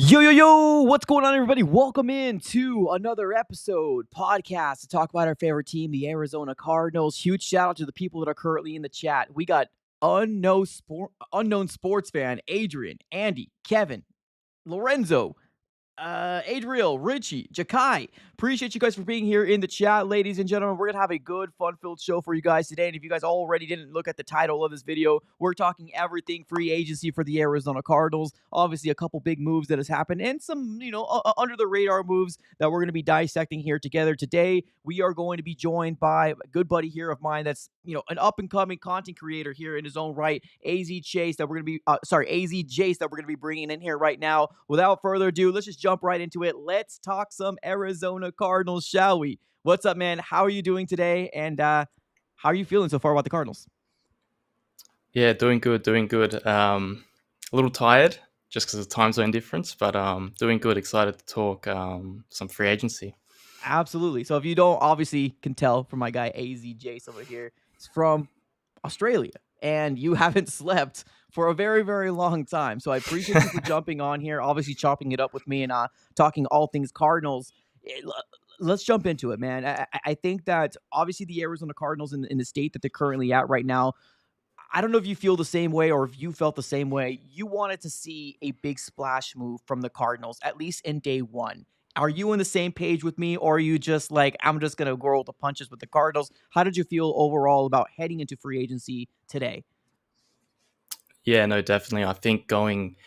Yo, yo, yo, what's going on, everybody? Welcome in to another podcast to talk about our favorite team, the Arizona Cardinals. Huge shout out to the people that are currently in the chat. We got unknown sports fan, Adrian, Andy, Kevin, Lorenzo, Adriel, Richie, Jakai. Appreciate you guys for being here in the chat, ladies and gentlemen. We're going to have a good, fun-filled show for you guys today. And if you guys already didn't look at the title of this video, we're talking everything free agency for the Arizona Cardinals. Obviously, a couple big moves that has happened and some, under-the-radar moves that we're going to be dissecting here together. Today, we are going to be joined by a good buddy here of mine that's, an up-and-coming content creator here in his own right, AZ Jace, that we're going to be bringing in here right now. Without further ado, let's just jump right into it. Let's talk some Arizona Cardinals, shall we? What's up, man? How are you doing today? And how are you feeling so far about the Cardinals? Yeah, doing good. A little tired just because of the time zone difference, but doing good. Excited to talk some free agency. Absolutely. So if you don't obviously can tell from my guy AZ Jace over here, he's from Australia and you haven't slept for a very, very long time. So I appreciate you for jumping on here, obviously chopping it up with me and talking all things Cardinals. Let's jump into it, man. I think that obviously the Arizona Cardinals in the state that they're currently at right now, I don't know if you feel the same way or if you felt the same way. You wanted to see a big splash move from the Cardinals, at least in day one. Are you on the same page with me, or are you just like, I'm just going to roll the punches with the Cardinals? How did you feel overall about heading into free agency today? Yeah, no, definitely. I think going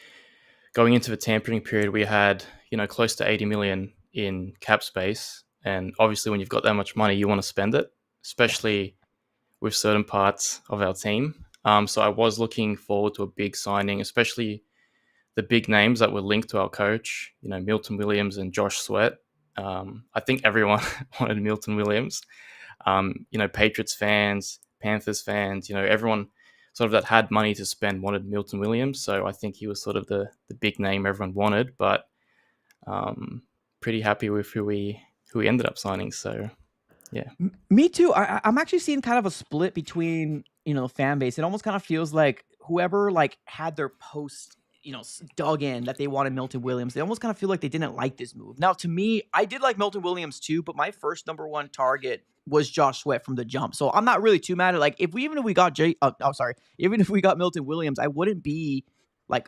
into the tampering period, we had close to 80 million in cap space, and obviously when you've got that much money, you want to spend it, especially with certain parts of our team. So I was looking forward to a big signing, especially the big names that were linked to our coach, Milton Williams and Josh Sweat. I think everyone wanted Milton Williams. Patriots fans, Panthers fans, everyone sort of that had money to spend wanted Milton Williams. So I think he was sort of the big name everyone wanted, but pretty happy with who we ended up signing. So yeah. Me too. I'm actually seeing kind of a split between, fan base. It almost kind of feels like whoever had their post, dug in that they wanted Milton Williams. They almost kind of feel like they didn't like this move. Now, to me, I did like Milton Williams too, but my first number one target was Josh Sweat from the jump. So I'm not really too mad at even if we got even if we got Milton Williams, I wouldn't be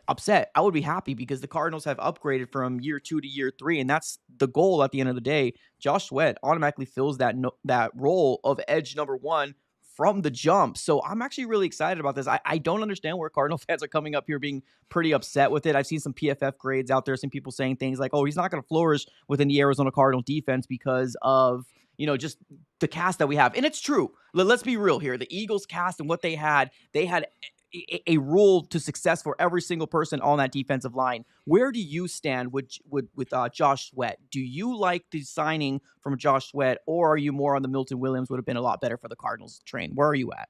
upset. I would be happy because the Cardinals have upgraded from year 2 to year 3, and that's the goal at the end of the day. Josh Sweat automatically fills that role of edge number one from the jump. So I'm actually really excited about this. I don't understand where Cardinal fans are coming up here being pretty upset with it. I've seen some PFF grades out there, some people saying things like, oh, he's not going to flourish within the Arizona Cardinal defense because of, just the cast that we have. And it's true. Let's be real here. The Eagles cast and what they had a rule to success for every single person on that defensive line. Where do you stand with Josh Sweat? Do you like the signing from Josh Sweat, or are you more on the Milton Williams would have been a lot better for the Cardinals train? Where are you at?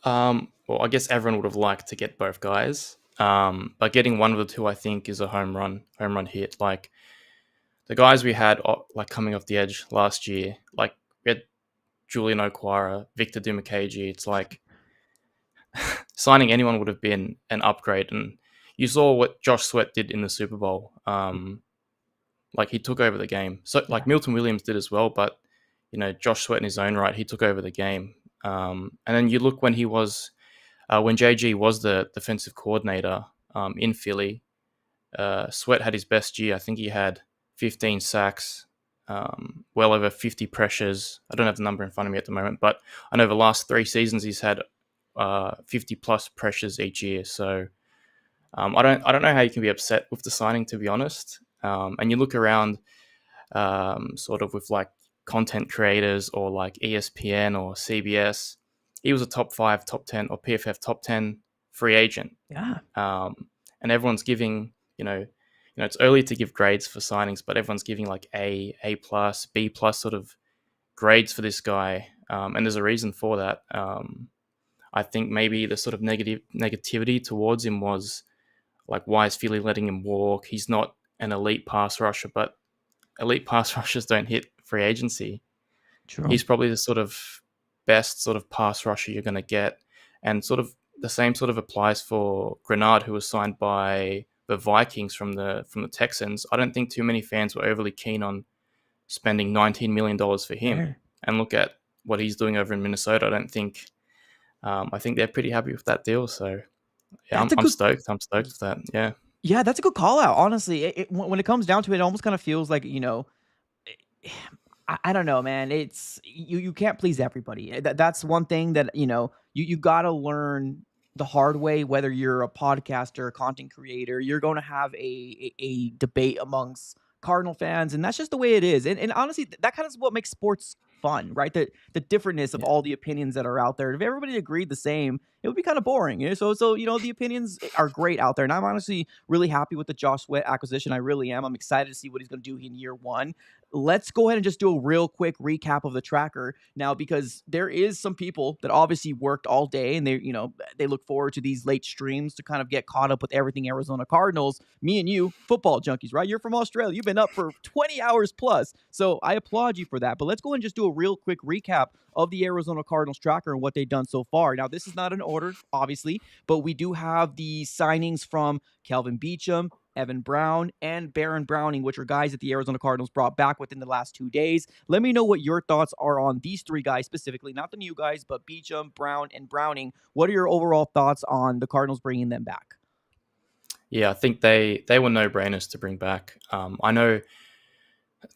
Well, I guess everyone would have liked to get both guys. But getting one of the two, I think, is a home run hit. Like the guys we had, coming off the edge last year, we had Julian Okwara, Victor Dimukeji. It's like signing anyone would have been an upgrade. And you saw what Josh Sweat did in the Super Bowl. He took over the game. So Milton Williams did as well, but Josh Sweat in his own right, he took over the game. And then you look when he was when JG was the defensive coordinator in Philly, Sweat had his best year. I think he had 15 sacks, well over 50 pressures. I don't have the number in front of me at the moment, but I know the last 3 seasons he's had 50 plus pressures each year. So I don't know how you can be upset with the signing, to be honest. And you look around sort of with content creators or ESPN or CBS, he was a top 5, top 10 or PFF top 10 free agent. Yeah. And everyone's giving, it's early to give grades for signings, but everyone's giving A plus, B plus sort of grades for this guy. And there's a reason for that. I think maybe the sort of negativity towards him was why is Philly letting him walk? He's not an elite pass rusher, but elite pass rushers don't hit free agency. True. He's probably the sort of best sort of pass rusher you're going to get. And sort of the same sort of applies for Grenard, who was signed by the Vikings from the Texans, I don't think too many fans were overly keen on spending $19 million for him. Fair. And look at what he's doing over in Minnesota. I think they're pretty happy with that deal. So yeah, That's a I'm good. stoked. I'm stoked with that. Yeah. Yeah, that's a good call out. Honestly, when it comes down to it, it almost kind of feels like I don't know, man. It's you can't please everybody. That's one thing that you got to learn the hard way. Whether you're a podcaster, content creator, you're going to have a debate amongst Cardinal fans, and that's just the way it is. And honestly, that kind of is what makes sports fun, right? The differentness of Yeah. all the opinions that are out there. If everybody agreed the same, it would be kind of boring. So the opinions are great out there, and I'm honestly really happy with the Josh Sweat acquisition. I really am. I'm excited to see what he's going to do in year one. Let's go ahead and just do a real quick recap of the tracker now, because there is some people that obviously worked all day, and they look forward to these late streams to kind of get caught up with everything Arizona Cardinals. Me and you, football junkies, right? You're from Australia. You've been up for 20 hours plus. So I applaud you for that. But let's go and just do a real quick recap of the Arizona Cardinals tracker and what they've done so far. Now, this is not in order, obviously, but we do have the signings from Kelvin Beachum, Evan Brown, and Baron Browning, which are guys that the Arizona Cardinals brought back within the last 2 days. Let me know what your thoughts are on these three guys specifically, not the new guys, but Beachum, Brown, and Browning. What are your overall thoughts on the Cardinals bringing them back? Yeah, I think they were no brainers to bring back. I know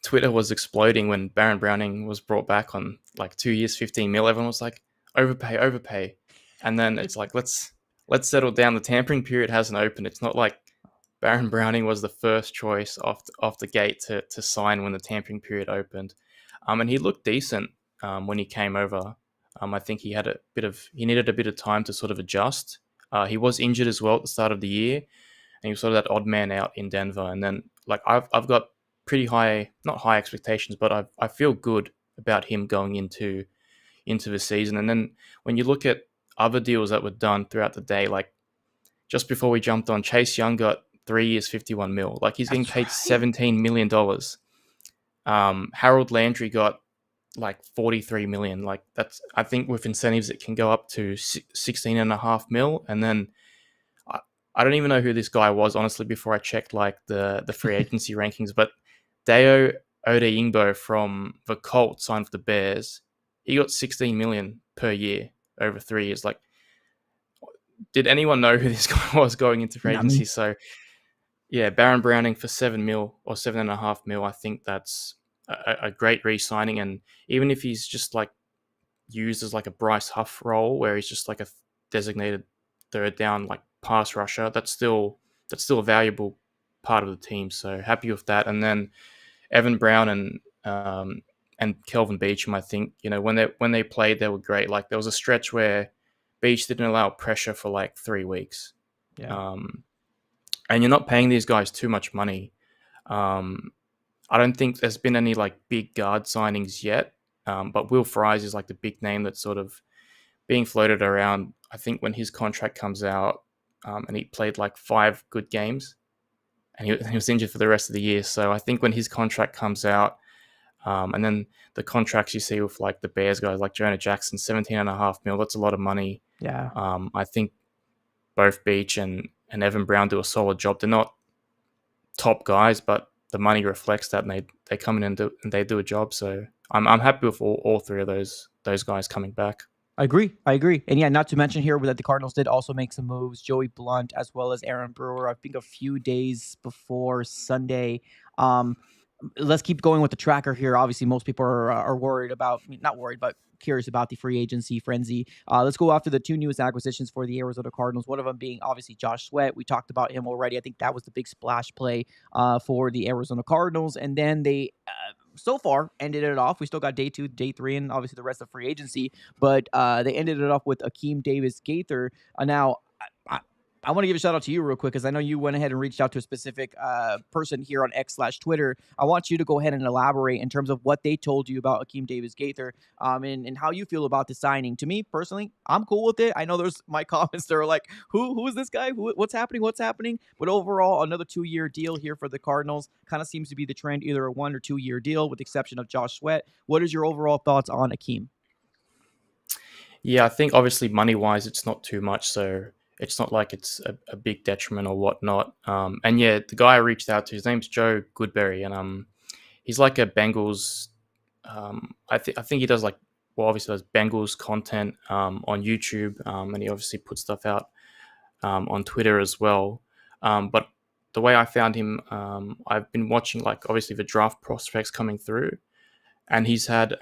Twitter was exploding when Baron Browning was brought back on like 2 years, 15 mil. Everyone was like, overpay, overpay. And then it's like, let's settle down. The tampering period hasn't opened. It's not like Baron Browning was the first choice off the gate to sign when the tampering period opened. And he looked decent when he came over. I think he needed a bit of time to sort of adjust. He was injured as well at the start of the year, and he was sort of that odd man out in Denver. And then like I've got pretty high, not high expectations, but I feel good about him going into the season. And then when you look at other deals that were done throughout the day, like just before we jumped on, Chase Young got 3 years, 51 mil. Like he's getting That's paid right. $17 million. Harold Landry got like 43 million. Like I think with incentives it can go up to 16.5 mil. And then I don't even know who this guy was, honestly, before I checked like the free agency rankings, but Deo Odeyingbo from the Colts signed for the Bears. He got 16 million per year over 3 years. Like, did anyone know who this guy was going into free Not me. agency? So yeah, Baron Browning for 7 mil or 7.5 mil. I think that's a great re-signing. And even if he's just like used as like a Bryce Huff role, where he's just like a designated third down like pass rusher, that's still a valuable part of the team. So happy with that. And then Evan Brown and Kelvin Beachum, I think when they played, they were great. Like there was a stretch where Beach didn't allow pressure for like 3 weeks. Yeah. Um, and you're not paying these guys too much money. I don't think there's been any like big guard signings yet, but Will Fries is like the big name that's sort of being floated around. I think when his contract comes out, and he played like 5 good games, and he was injured for the rest of the year. So I think when his contract comes out, and then the contracts you see with like the Bears guys like Jonah Jackson, 17.5 mil, that's a lot of money. Yeah. I think both Beach and Evan Brown do a solid job. They're not top guys, but the money reflects that, and they come in and they do a job. So I'm happy with all three of those guys coming back. I agree. I agree. And yeah, not to mention here that the Cardinals did also make some moves. Joey Blunt as well as Aaron Brewer, I think a few days before Sunday. Um, let's keep going with the tracker here. Obviously, most people are worried about, not worried, but curious about the free agency frenzy. Let's go after the two newest acquisitions for the Arizona Cardinals. One of them being obviously Josh Sweat. We talked about him already. I think that was the big splash play for the Arizona Cardinals. And then they so far ended it off. We still got day 2, day 3, and obviously the rest of free agency. But they ended it off with Akeem Davis Gaither. Now, I want to give a shout out to you real quick because I know you went ahead and reached out to a specific person here on X/Twitter. I want you to go ahead and elaborate in terms of what they told you about Akeem Davis Gaither, and how you feel about the signing. To me personally, I'm cool with it. I know there's my comments that are like, who is this guy? What's happening? What's happening? But overall, another 2-year deal here for the Cardinals kind of seems to be the trend, either a 1 or 2-year deal, with the exception of Josh Sweat. What is your overall thoughts on Akeem? Yeah, I think obviously money wise, it's not too much. So it's not like it's a big detriment or whatnot. And yeah, the guy I reached out to, his name's Joe Goodberry, and he's like a Bengals. I think he does like, well, obviously does Bengals content on YouTube, and he obviously puts stuff out on Twitter as well. But the way I found him, I've been watching like obviously the draft prospects coming through, and he's had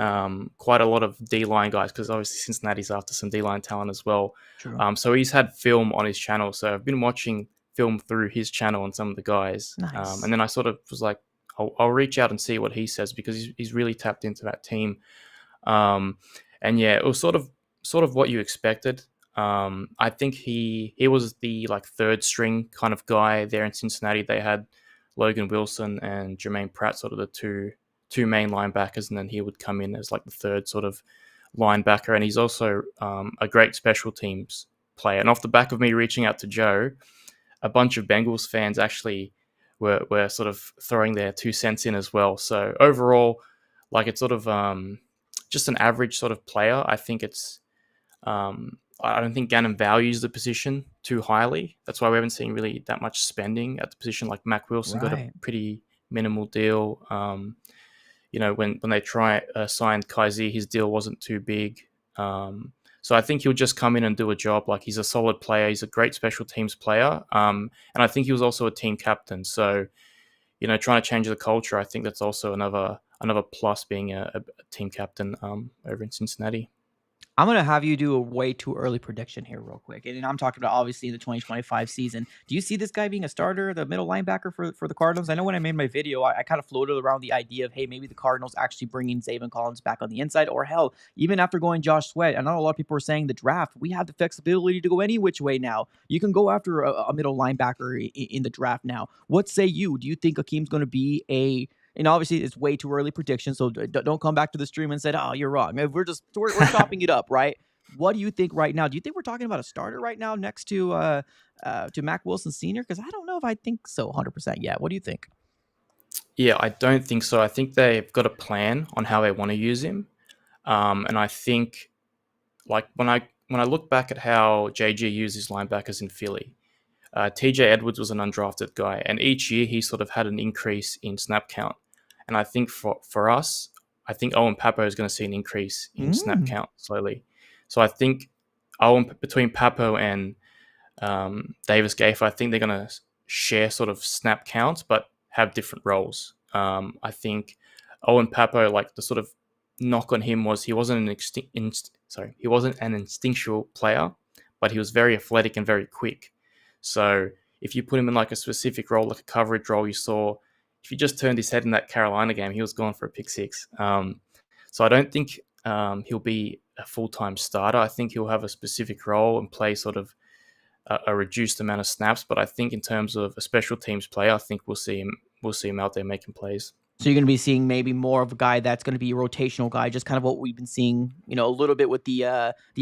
quite a lot of D line guys because obviously Cincinnati's after some D line talent as well. True. So he's had film on his channel. So I've been watching film through his channel on some of the guys, and Nice. then I sort of was like, I'll reach out and see what he says because he's really tapped into that team. Um, and yeah, it was sort of what you expected. I think he was the like third string kind of guy there in Cincinnati. They had Logan Wilson and Jermaine Pratt, sort of the two main linebackers, and then he would come in as like the third sort of linebacker. And he's also a great special teams player. And off the back of me reaching out to Joe, a bunch of Bengals fans actually were sort of throwing their 2 cents in as well. So overall, like it's sort of just an average sort of player. I think it's I don't think Gannon values the position too highly. That's why we haven't seen really that much spending at the position. Like Mac Wilson got a Right. pretty minimal deal. When they signed Kaiser, his deal wasn't too big. So I think he'll just come in and do a job. Like he's a solid player. He's a great special teams player. And I think he was also a team captain. So trying to change the culture, I think that's also another plus being a team captain over in Cincinnati. I'm gonna have you do a way too early prediction here, real quick, and I'm talking about obviously in the 2025 season. Do you see this guy being a starter, the middle linebacker for the Cardinals? I know when I made my video, I kind of floated around the idea of, hey, maybe the Cardinals actually bringing Zayvon Collins back on the inside, or hell, even after going Josh Sweat. I know a lot of people are saying the draft, we have the flexibility to go any which way now. You can go after a middle linebacker in the draft now. What say you? Do you think Akeem's going to be a and obviously it's way too early prediction, so don't come back to the stream and say, "Oh, you're wrong." We're chopping it up, right? What do you think right now? Do you think we're talking about a starter right now next to Mac Wilson Sr.? Because I don't know if I think so 100% yet. What do you think? Yeah, I don't think so. I think they've got a plan on how they want to use him, and I think like when I look back at how JG used his linebackers in Philly, TJ Edwards was an undrafted guy, and each year he sort of had an increase in snap count. And I think for us, I think Owen Papo is going to see an increase in snap Mm, count slowly. So I think Owen between Papo and Davis Gafer, I think they're going to share sort of snap counts, but have different roles. I think Owen Papo, like the sort of knock on him was he wasn't he wasn't an instinctual player, but he was very athletic and very quick. So if you put him in like a specific role, like a coverage role, you saw if you just turned his head in that Carolina game, he was gone for a pick six. So I don't think he'll be a full time starter. I think he'll have a specific role and play sort of a reduced amount of snaps. But I think in terms of a special teams player, I think we'll see him out there making plays. so you're going to be seeing maybe more of a guy that's going to be a rotational guy, just kind of what we've been seeing, a little bit with the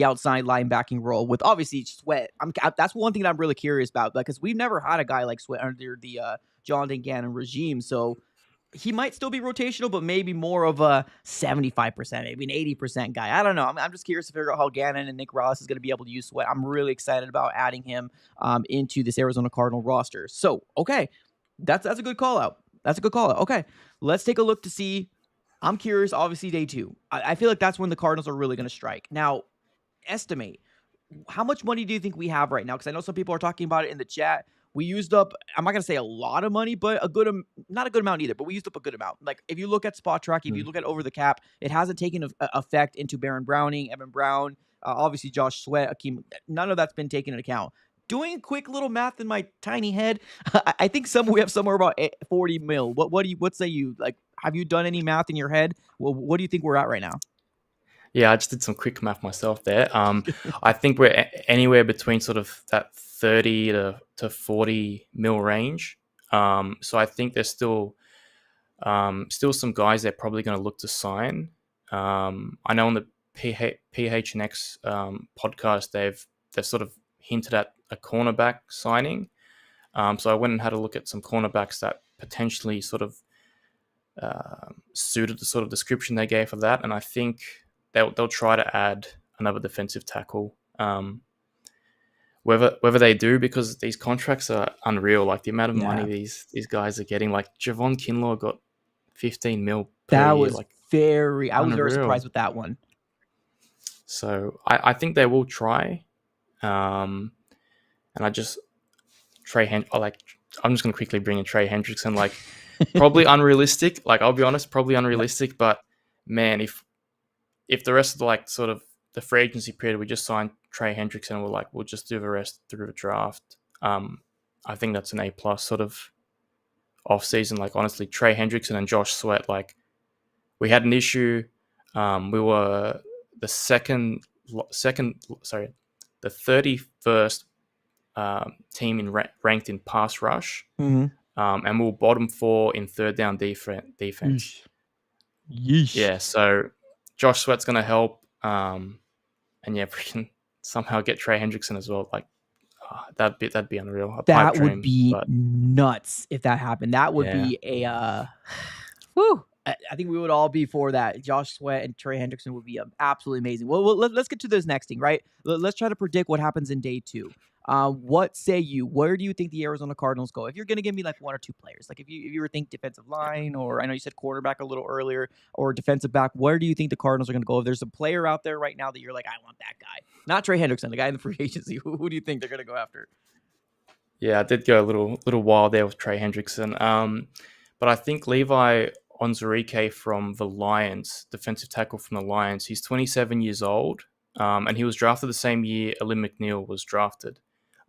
outside linebacking role with obviously Sweat. That's one thing that I'm really curious about, because we've never had a guy like Sweat under the Jonathan Gannon regime. So he might still be rotational, but maybe more of a 75%, maybe an 80% guy. I don't know. I'm just curious to figure out how Gannon and Nick Ross is going to be able to use Sweat. I'm really excited about adding him into this Arizona Cardinal roster. So, okay, that's a good call out. That's a good call out. Okay, let's take a look to see. I'm curious, obviously, day two. I feel like that's when the Cardinals are really going to strike. Now, estimate how much money do you think we have right now? Because I know some people are talking about it in the chat. We used up, I'm not going to say a lot of money, but not a good amount either, but we used up a good amount. Like if you look at Spot Track, if you Mm. look at over the cap, it hasn't taken effect into Baron Browning, Evan Brown, obviously Josh Sweat, Akeem. None of that's been taken into account. Doing a quick little math in my tiny head, I think we have somewhere about 40 mil. What say you? Like, have you done any math in your head? Well, what do you think we're at right now? Yeah, I just did some quick math myself there. I think we're anywhere between sort of that 30 to 40 mil range. So I think there's still some guys they're probably going to look to sign. I know on the PHNX podcast they've sort of hinted at a cornerback signing. So I went and had a look at some cornerbacks that potentially sort of suited the sort of description they gave for that, and I think they'll try to add another defensive tackle. whether they do, because these contracts are unreal. Like the amount of money Yeah. these guys are getting. Like Javon Kinlaw got 15 mil per That year. was Like I was very unreal. surprised with that one. So I think they will try. Um, and I just I'm just gonna quickly bring in Trey Hendrickson. Like probably unrealistic. Like I'll be honest, probably Yeah. unrealistic. But man, if the rest of the like sort of the free agency period we just signed Trey Hendrickson, and we'll just do the rest through the draft. I think that's an A+ sort of off season. Like honestly, Trey Hendrickson and Josh Sweat. Like we had an issue. We were the sorry, the 31st team ranked in pass rush, Mhm. and we were bottom 4 in third down defense. Yeesh. Yeesh. Yeah, so Josh Sweat's going to help, and yeah, if we can somehow get Trey Hendrickson as well, like that'd be unreal, a pipe That would dream. be But nuts if that happened. That would yeah, be a whew. I think we would all be for that. Josh Sweat and Trey Hendrickson would be absolutely amazing. Well, let's get to this next thing, right? Let's try to predict what happens in day 2. What say you? Where do you think the Arizona Cardinals go? If you're going to give me like one or two players, like if you were think defensive line, or I know you said quarterback a little earlier, or defensive back, where do you think the Cardinals are going to go? If there's a player out there right now that you're like, I want that guy, not Trey Hendrickson, the guy in the free agency. Who do you think they're going to go after? yeah, I did go a little wild there with Trey Hendrickson. But I think Levi Onwuzurike from the Lions, defensive tackle from the Lions, he's 27 years old, and he was drafted the same year Alim McNeil was drafted.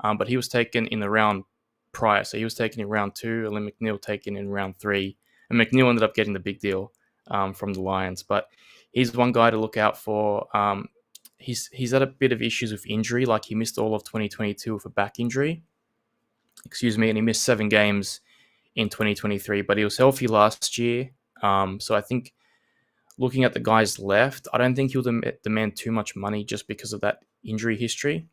But he was taken in the round prior. So he was taken in round 2, Alim McNeil taken in round 3. And McNeil ended up getting the big deal from the Lions. But he's one guy to look out for. He's had a bit of issues with injury. Like he missed all of 2022 with a back injury. And he missed 7 games in 2023. But he was healthy last year. So I think looking at the guys left, I don't think he'll demand too much money just because of that injury history.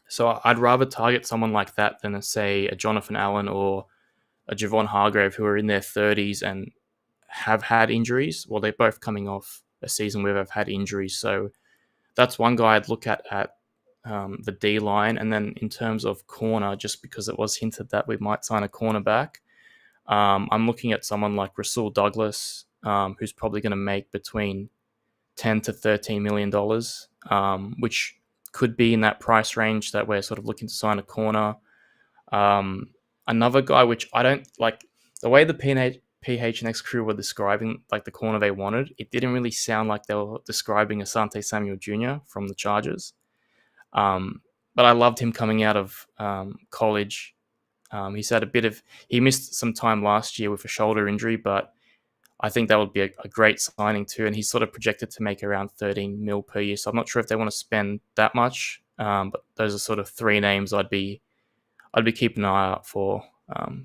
So I'd rather target someone like that than, say, a Jonathan Allen or a Javon Hargrave, who are in their 30s and have had injuries. Well, they're both coming off a season where they've had injuries. So that's one guy I'd look at the D line. And then in terms of corner, just because it was hinted that we might sign a cornerback, I'm looking at someone like Rasul Douglas, who's probably going to make between $10 to $13 million, which could be in that price range that we're sort of looking to sign a corner. Another guy, which I don't like, the way the PHNX crew were describing like the corner they wanted, it didn't really sound like they were describing Asante Samuel Jr. from the Chargers. But I loved him coming out of college. He missed some time last year with a shoulder injury, but I think that would be a great signing too. And he's sort of projected to make around 13 mil per year. So I'm not sure if they want to spend that much. But those are sort of 3 names I'd be keeping an eye out for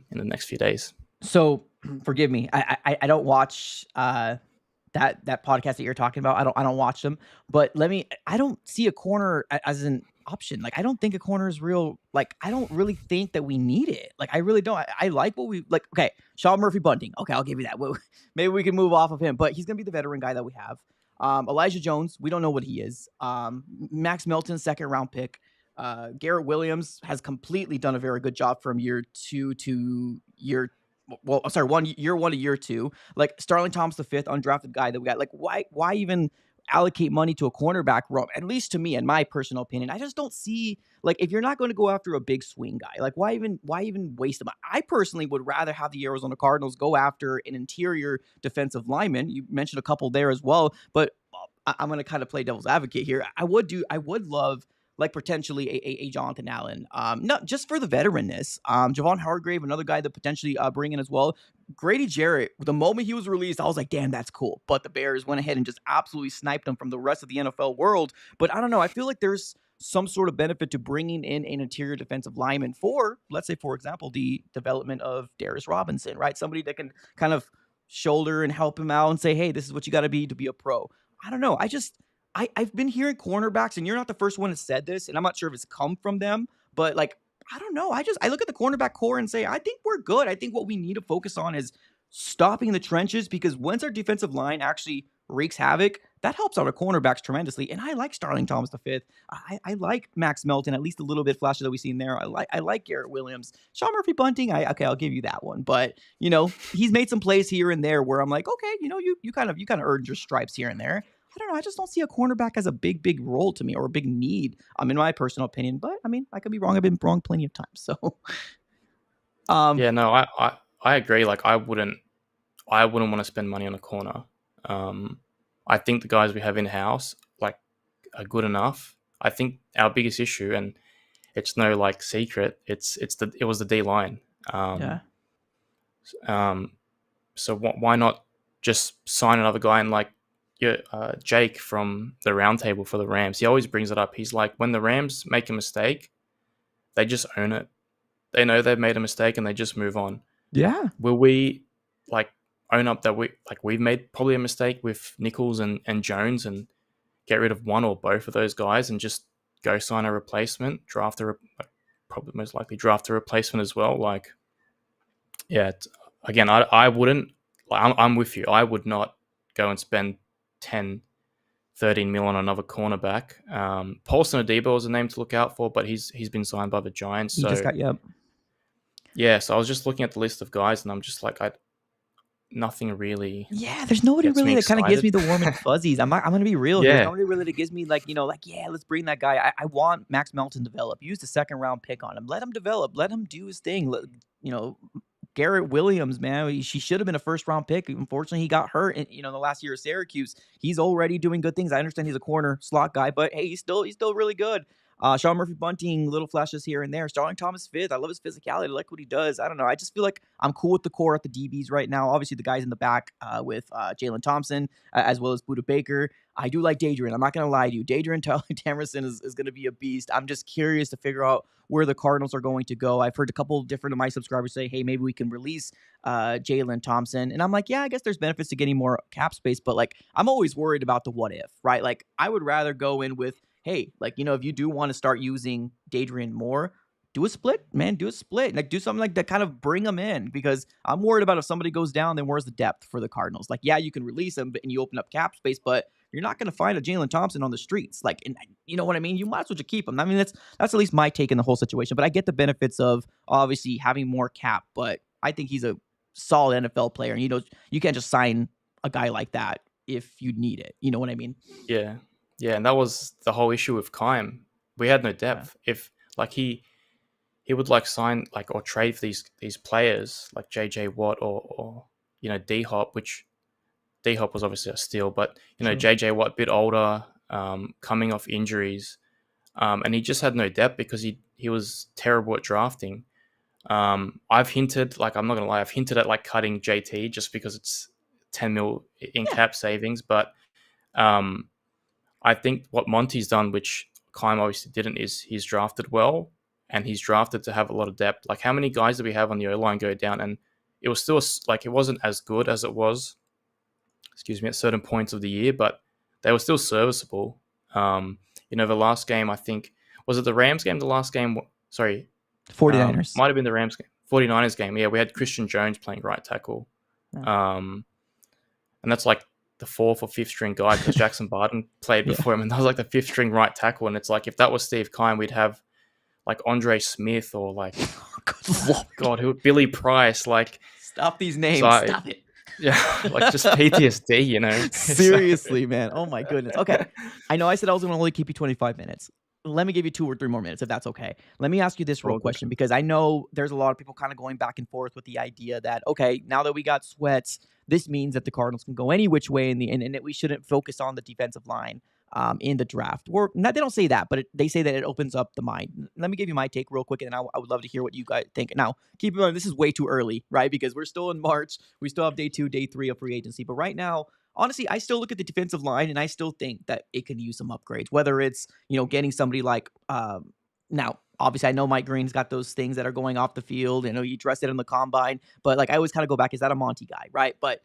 in the next few days. So forgive me. I don't watch that podcast that you're talking about. I don't watch them. But I don't see a corner as an option. Like I don't think a corner is real. Like I don't really think that we need it. Like I really don't. I like what we like. Okay, Sean Murphy Bunting. Okay, I'll give you that. Maybe we can move off of him. But he's gonna be the veteran guy that we have. Elijah Jones, we don't know what he is. Max Melton, 2nd round pick. Garrett Williams has completely done a very good job from year 2 to year. Well, I'm sorry, year 1 to year 2. Like Starling Thomas, the 5th undrafted guy that we got. Like, why even allocate money to a cornerback room? At least to me, in my personal opinion, I just don't see, like, if you're not going to go after a big swing guy, like why even waste them? I personally would rather have the Arizona Cardinals go after an interior defensive lineman. You mentioned a couple there as well, but I'm going to kind of play devil's advocate here. I would love, like, potentially a Jonathan Allen. Not just for the veteranness. Javon Hargrave, another guy that potentially bring in as well. Grady Jarrett, the moment he was released, I was like, damn, that's cool. But the Bears went ahead and just absolutely sniped him from the rest of the NFL world. But I don't know. I feel like there's some sort of benefit to bringing in an interior defensive lineman for, let's say, for example, the development of Darius Robinson, right? Somebody that can kind of shoulder and help him out and say, hey, this is what you got to be a pro. I don't know. I've been hearing cornerbacks, and you're not the first one that said this, and I'm not sure if it's come from them, but like, I don't know. I look at the cornerback core and say, I think we're good. I think what we need to focus on is stopping the trenches, because once our defensive line actually wreaks havoc, that helps out our cornerbacks tremendously. And I like Starling Thomas the fifth. I like Max Melton, at least a little bit flashes that we've seen there. I like Garrett Williams. Sean Murphy Bunting, okay, I'll give you that one. But he's made some plays here and there where I'm like, okay, you kind of earned your stripes here and there. I don't know. I just don't see a cornerback as a big role to me or a big need. In my personal opinion, but I mean, I could be wrong. I've been wrong plenty of times. So, um, Yeah, no, I agree. Like I wouldn't want to spend money on a corner. Um, I think the guys we have in house like are good enough. I think our biggest issue, and it's no like secret, it was the D line. yeah, Um, um, so why not just sign another guy and like Jake from the roundtable for the Rams? He always brings it up. He's like, when the Rams make a mistake, they just own it. They know they've made a mistake and they just move on. yeah. Will we like own up that we've made probably a mistake with Nichols and Jones and get rid of one or both of those guys and just go sign a replacement, probably most likely draft a replacement as well? Like, yeah, again, I wouldn't. Like, I'm with you. I would not go and spend 10, 13 mil on another cornerback. Paulson Adebo is a name to look out for, but he's been signed by the Giants. He just So got yep. yeah, so I was just looking at the list of guys, and I'm just like, nothing really Yeah, there's nobody gets me really that kind of gives excited. me the warm and fuzzies. I'm gonna be real. There's Yeah, nobody really that gives me like yeah, let's bring that guy. I want Max Melton to develop. Use the second round pick on him. Let him develop. Let him do his thing. You know, Garrett Williams, man, she should have been a first round pick. Unfortunately, he got hurt in the last year of Syracuse. He's already doing good things. I understand he's a corner slot guy, but hey, he's still really good. Sean Murphy Bunting, little flashes here and there. Starling Thomas fifth. I love his physicality. I like what he does. I don't know. I just feel like I'm cool with the core at the DBs right now. Obviously, the guys in the back with Jalen Thompson as well as Buda Baker. I do like Dadrian. I'm not going to lie to you. Dadrian Tamerson is going to be a beast. I'm just curious to figure out where the Cardinals are going to go. I've heard a couple different of my subscribers say, hey, maybe we can release Jalen Thompson. And I'm like, yeah, I guess there's benefits to getting more cap space, but like, I'm always worried about the what if, right? Like, I would rather go in with, hey, like, if you do want to start using Dadrian more, do a split, man. Do a split. Like, do something like that, kind of bring them in, because I'm worried about if somebody goes down, then where's the depth for the Cardinals? Like, yeah, you can release him and you open up cap space, but you're not going to find a Jalen Thompson on the streets. Like, and you know what I mean? You might as well just keep him. I mean, that's at least my take in the whole situation. But I get the benefits of obviously having more cap, but I think he's a solid NFL player. And you can't just sign a guy like that if you need it. You know what I mean? yeah, yeah, and that was the whole issue with Kime. We had no Yeah. depth. If like he would like sign like or trade for these players like JJ Watt or D Hop, which D Hop was obviously a steal, but True. JJ Watt a bit older, coming off injuries, and he just had no depth because he was terrible at drafting. I've hinted, like, I'm not gonna lie, I've hinted at like cutting JT just because it's 10 mil in Yeah. cap savings, but um, I think what Monty's done, which Kime obviously didn't, is he's drafted well and he's drafted to have a lot of depth. Like, how many guys did we have on the O line go down? And it was still like it wasn't as good as it was, excuse me, at certain points of the year, but they were still serviceable. The last game, I think, was it the Rams game? The last game, sorry, 49ers. might have been the Rams game, 49ers game. Yeah, we had Christian Jones playing right tackle. Yeah. And that's like the fourth or fifth string guy because Jackson Barton played Yeah. before him, and that was like the fifth string right tackle. And it's like, if that was Steve Kime, we'd have like Andre Smith or like, Good Lord. God, Billy Price. Like, Stop these names. so Stop it. yeah, like just PTSD. Seriously, man. Oh my goodness. Okay. I know I said I was going to only keep you 25 minutes. Let me give you 2 or 3 more minutes if that's okay. Let me ask you this real All good. question, because I know there's a lot of people kind of going back and forth with the idea that, okay, now that we got Sweats, this means that the Cardinals can go any which way and that we shouldn't focus on the defensive line in the draft. Or not, they don't say that, but they say that it opens up the mind. Let me give you my take real quick, and I would love to hear what you guys think. Now, keep in mind, this is way too early, right? Because we're still in March. We still have day 2, day 3 of free agency. But right now, honestly, I still look at the defensive line and I still think that it can use some upgrades, whether it's, getting somebody like, now, obviously I know Mike Green's got those things that are going off the field. You addressed it in the combine, but like, I always kind of go back, is that a Monty guy? Right. But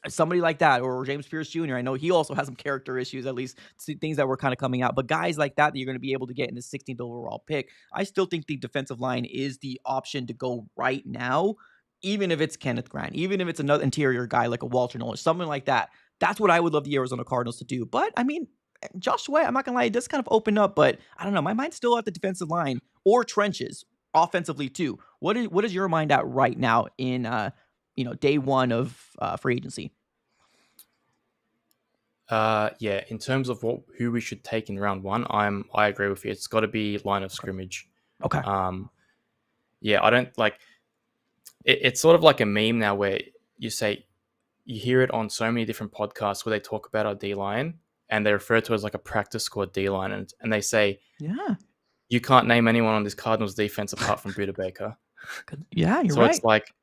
somebody like that, or James Pierce Jr., I know he also has some character issues, at least things that were kind of coming out, but guys like that you're going to be able to get in the 16th overall pick. I still think the defensive line is the option to go right now, even if it's Kenneth Grant, even if it's another interior guy like a Walter Nolan, something like that. That's what I would love the Arizona Cardinals to do. But I mean, Josh Sweat, I'm not gonna lie, it does kind of open up, but I don't know. My mind's still at the defensive line or trenches, offensively too. What is your mind at right now in day one of free agency? Yeah, in terms of who we should take in round one, I agree with you. It's got to be line of Okay. scrimmage. Okay. Um, yeah, I don't like it's sort of like a meme now where you say you hear it on so many different podcasts where they talk about our D line and they refer to it as like a practice squad D line, and they say Yeah. you can't name anyone on this Cardinals defense apart from Buda Baker. Yeah, you're So it's right. like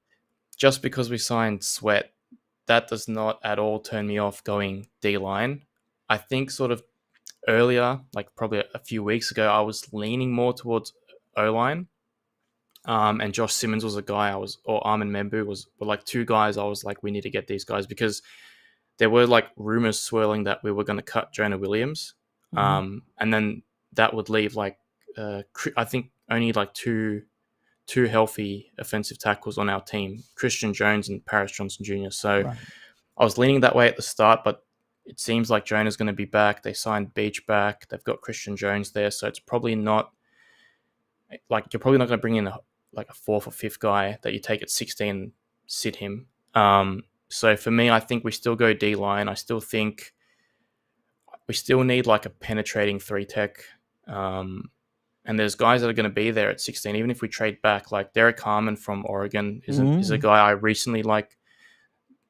just because we signed Sweat, that does not at all turn me off going D line. I think sort of earlier, like probably a few weeks ago, I was leaning more towards O line. And Josh Simmons was a guy or Armin Membu were like two guys. I was like, we need to get these guys because there were like rumors swirling that we were going to cut Jonah Williams, Mhm. and then that would leave like I think only like two healthy offensive tackles on our team, Christian Jones and Paris Johnson Jr. So Right. I was leaning that way at the start, but it seems like Jonah's going to be back. They signed Beach back. They've got Christian Jones there, so it's probably not like you're probably not going to bring in like a fourth or fifth guy that you take at 16, sit him. So for me, I think we still go D line. I still think we still need like a penetrating three tech. And there's guys that are going to be there at 16, even if we trade back. Like Derek Harmon from Oregon is a Mm. guy I recently like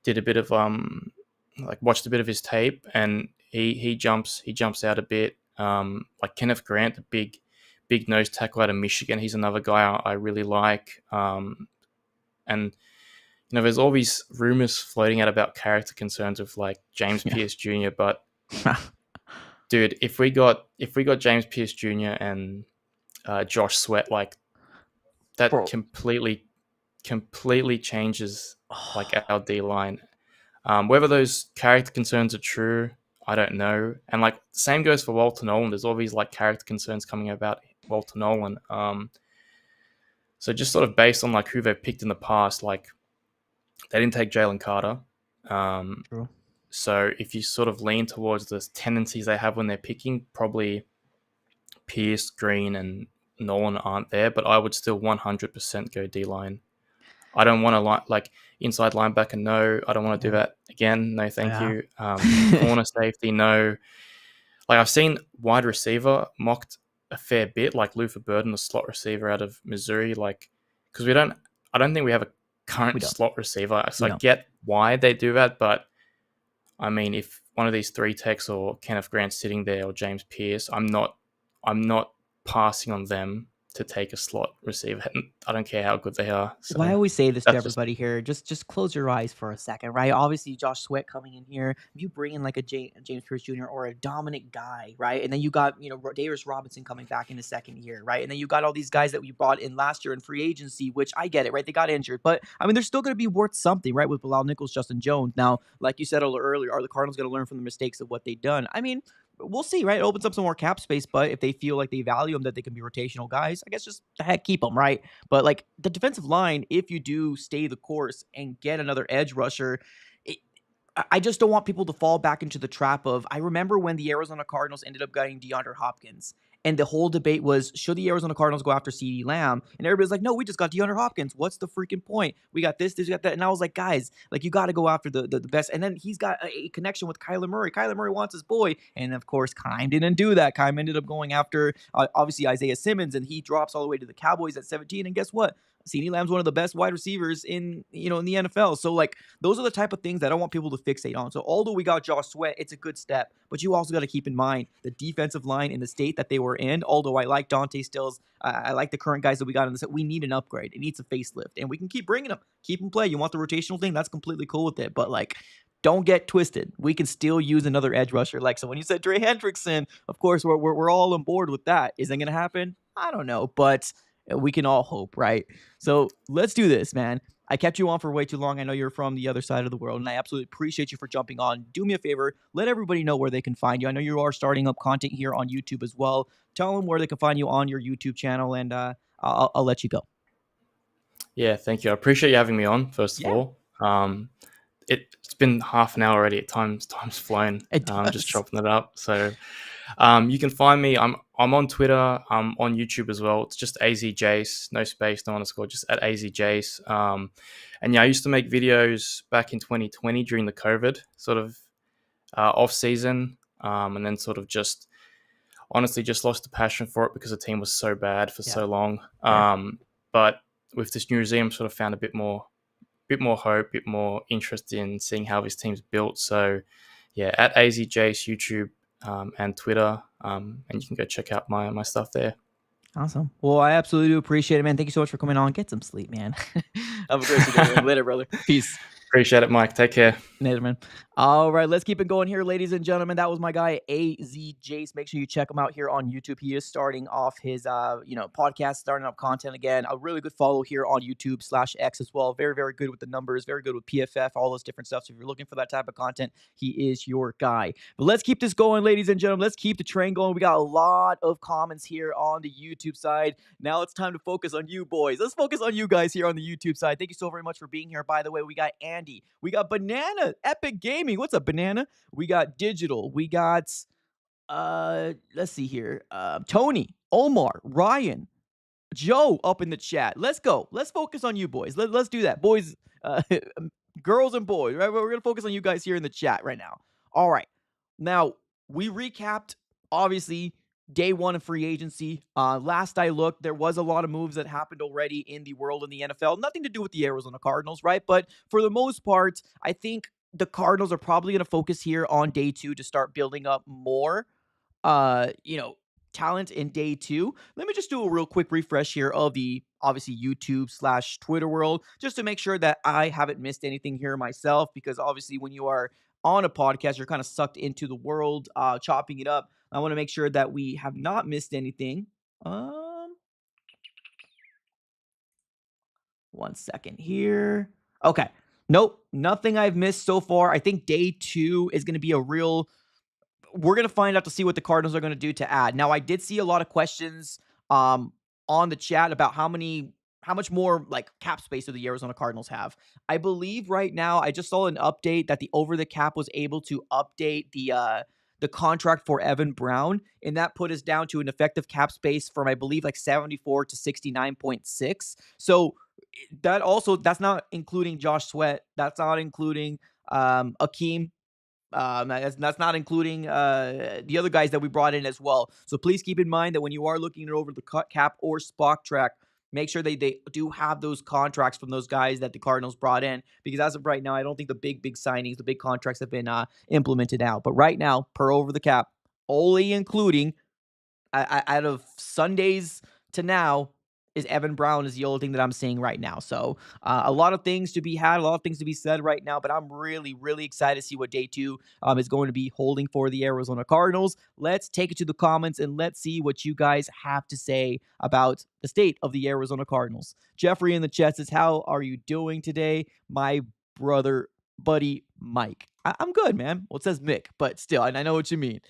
did a bit of like watched a bit of his tape, and he jumps out a bit. Like Kenneth Grant, the big nose tackle out of Michigan, he's another guy I really like. And there's all these rumors floating out about character concerns with like James Yeah. Pierce Jr. But dude, if we got James Pierce Jr. and Josh Sweat, like that Bro. completely changes like our D line. Whether those character concerns are true, I don't know. And like same goes for Walter Nolan. There's all these like character concerns coming about Walter Nolan. So just sort of based on like who they've picked in the past, like they didn't take Jalen Carter. Um, True. so if you sort of lean towards the tendencies they have when they're picking, probably Pierce, Green, and Nolan aren't there. But I would still 100% go D line. I don't want to like inside linebacker. No, I don't want to do Yeah. that again. No, thank Yeah. you. Corner safety. No. Like I've seen wide receiver mocked a fair bit, like Luther Burden, the slot receiver out of Missouri. Like because I don't think we have a We current don't. slot receiver. So We I don't. get why they do that, but I mean, if one of these three techs or Kenneth Grant sitting there or James Pierce, I'm not passing on them to take a slot receiver. I don't care how good they are. Why I So always say this to that's just everybody here, just close your eyes for a second, right? Obviously, Josh Sweat coming in here, if you bring in like a James Pierce Jr. or a dominant guy, right? And then you got Davis Robinson coming back in his second year, right? And then you got all these guys that we brought in last year in free agency, which I get it, right? They got injured, but I mean they're still going to be worth something, right? With Bilal Nichols, Justin Jones. Now, like you said a little earlier, are the Cardinals going to learn from the mistakes of what they've done? I mean, we'll see, right? It opens up some more cap space, but if they feel like they value them, that they can be rotational guys, I guess just the heck keep them, right? But like the defensive line, if you do stay the course and get another edge rusher, it, I just don't want people to fall back into the trap of. I remember when the Arizona Cardinals ended up getting DeAndre Hopkins, and the whole debate was should the Arizona Cardinals go after CeeDee Lamb? And everybody's like, no, we just got DeAndre Hopkins. What's the freaking point? We got this, we got that. And I was like, guys, like you got to go after the best. And then he's got a connection with Kyler Murray. Kyler Murray wants his boy, and of course, Kime didn't do that. Kime ended up going after obviously Isaiah Simmons, and he drops all the way to the Cowboys at 17. And guess what? CeeDee Lamb's one of the best wide receivers in the NFL. So like those are the type of things that I want people to fixate on. So although we got Josh Sweat, it's a good step, but you also got to keep in mind the defensive line in the state that they were in. Although I like Dante Stills, I like the current guys that we got in this. We need an upgrade. It needs a facelift, and we can keep bringing them, keep them play. You want the rotational thing? That's completely cool with it, but like. Don't get twisted. We can still use another edge rusher. Like so, when you said Trey Hendrickson, of course we're all on board with that. Is that going to happen? I don't know, but we can all hope, right? So let's do this, man. I kept you on for way too long. I know you're from the other side of the world, and I absolutely appreciate you for jumping on. Do me a favor, let everybody know where they can find you. I know you are starting up content here on YouTube as well. Tell them where they can find you on your YouTube channel, and I'll let you go. yeah. Thank you. I appreciate you having me on. First of Yeah. all, it's been half an hour already. Time's flown. It Just does. chopping it up. So you can find me. I'm on Twitter. I'm on YouTube as well. It's just AZJace, no space, no underscore, just at AZJace. And yeah, I used to make videos back in 2020 during the COVID sort of off season, and then sort of just honestly just lost the passion for it because the team was so bad for Yeah, so long. fair. But with this new museum, sort of found a bit more hope, bit more interest in seeing how his team's built. So yeah, at AZJace YouTube and Twitter, and you can go check out my stuff there. Awesome. Well, I absolutely do appreciate it, man. Thank you so much for coming on. Get some sleep, man. Have a great day, man. Later, brother. Peace. Appreciate it, Mike. Take care. Later, man. All right, let's keep it going here, ladies and gentlemen. That was my guy AZ Jace. Make sure you check him out here on YouTube. He is starting off his podcast, starting up content again. A really good follow here on YouTube/X as well. Very, very good with the numbers, very good with PFF, all those different stuff. So if you're looking for that type of content, he is your guy. But let's keep this going, ladies and gentlemen. Let's keep the train going. We got a lot of comments here on the YouTube side. Now it's time to focus on you boys. Let's focus on you guys here on the YouTube side. Thank you so very much for being here. By the way, we got Andy, we got Banana, Epic Gaming. What's up, Banana? We got Digital. We got let's see here. Tony, Omar, Ryan, Joe up in the chat. Let's go. Let's focus on you boys. Let's do that. Boys, girls and boys, right? We're going to focus on you guys here in the chat right now. All right. Now, we recapped, obviously, day one of free agency. Last I looked, there was a lot of moves that happened already in the world in the NFL. Nothing to do with the Arizona Cardinals, right? But for the most part, I think the Cardinals are probably going to focus here on day two to start building up more, uh, you know, talent in day two. Let me just do a real quick refresh here of the obviously YouTube/Twitter world, just to make sure that I haven't missed anything here myself. Because obviously, when you are on a podcast, you're kind of sucked into the world, chopping it up. I want to make sure that we have not missed anything. Um, 1 second here. Okay. Nope, nothing I've missed so far. I think day two is going to be a real, we're going to find out to see what the Cardinals are going to do to add. Now, I did see a lot of questions on the chat about how much more like cap space do the Arizona Cardinals have. I believe right now I just saw an update that the over the cap was able to update the contract for Evan Brown, and that put us down to an effective cap space from I believe like 74 to 69.6. So that's not including Josh Sweat. That's not including Akeem. That's not including the other guys that we brought in as well. So please keep in mind that when you are looking over the cap or Spock track, make sure they do have those contracts from those guys that the Cardinals brought in. Because as of right now, I don't think the big signings, the big contracts have been implemented out. But right now, per over the cap, only including out of Sundays to now is Evan Brown is the only thing that I'm seeing right now. So a lot of things to be had, a lot of things to be said right now, but I'm really, really excited to see what day two is going to be holding for the Arizona Cardinals. Let's take it to the comments and let's see what you guys have to say about the state of the Arizona Cardinals. Jeffrey in the chat says, how are you doing today, my brother, buddy Mike? I'm good, man. Well, it says Mick, but still, I know what you mean.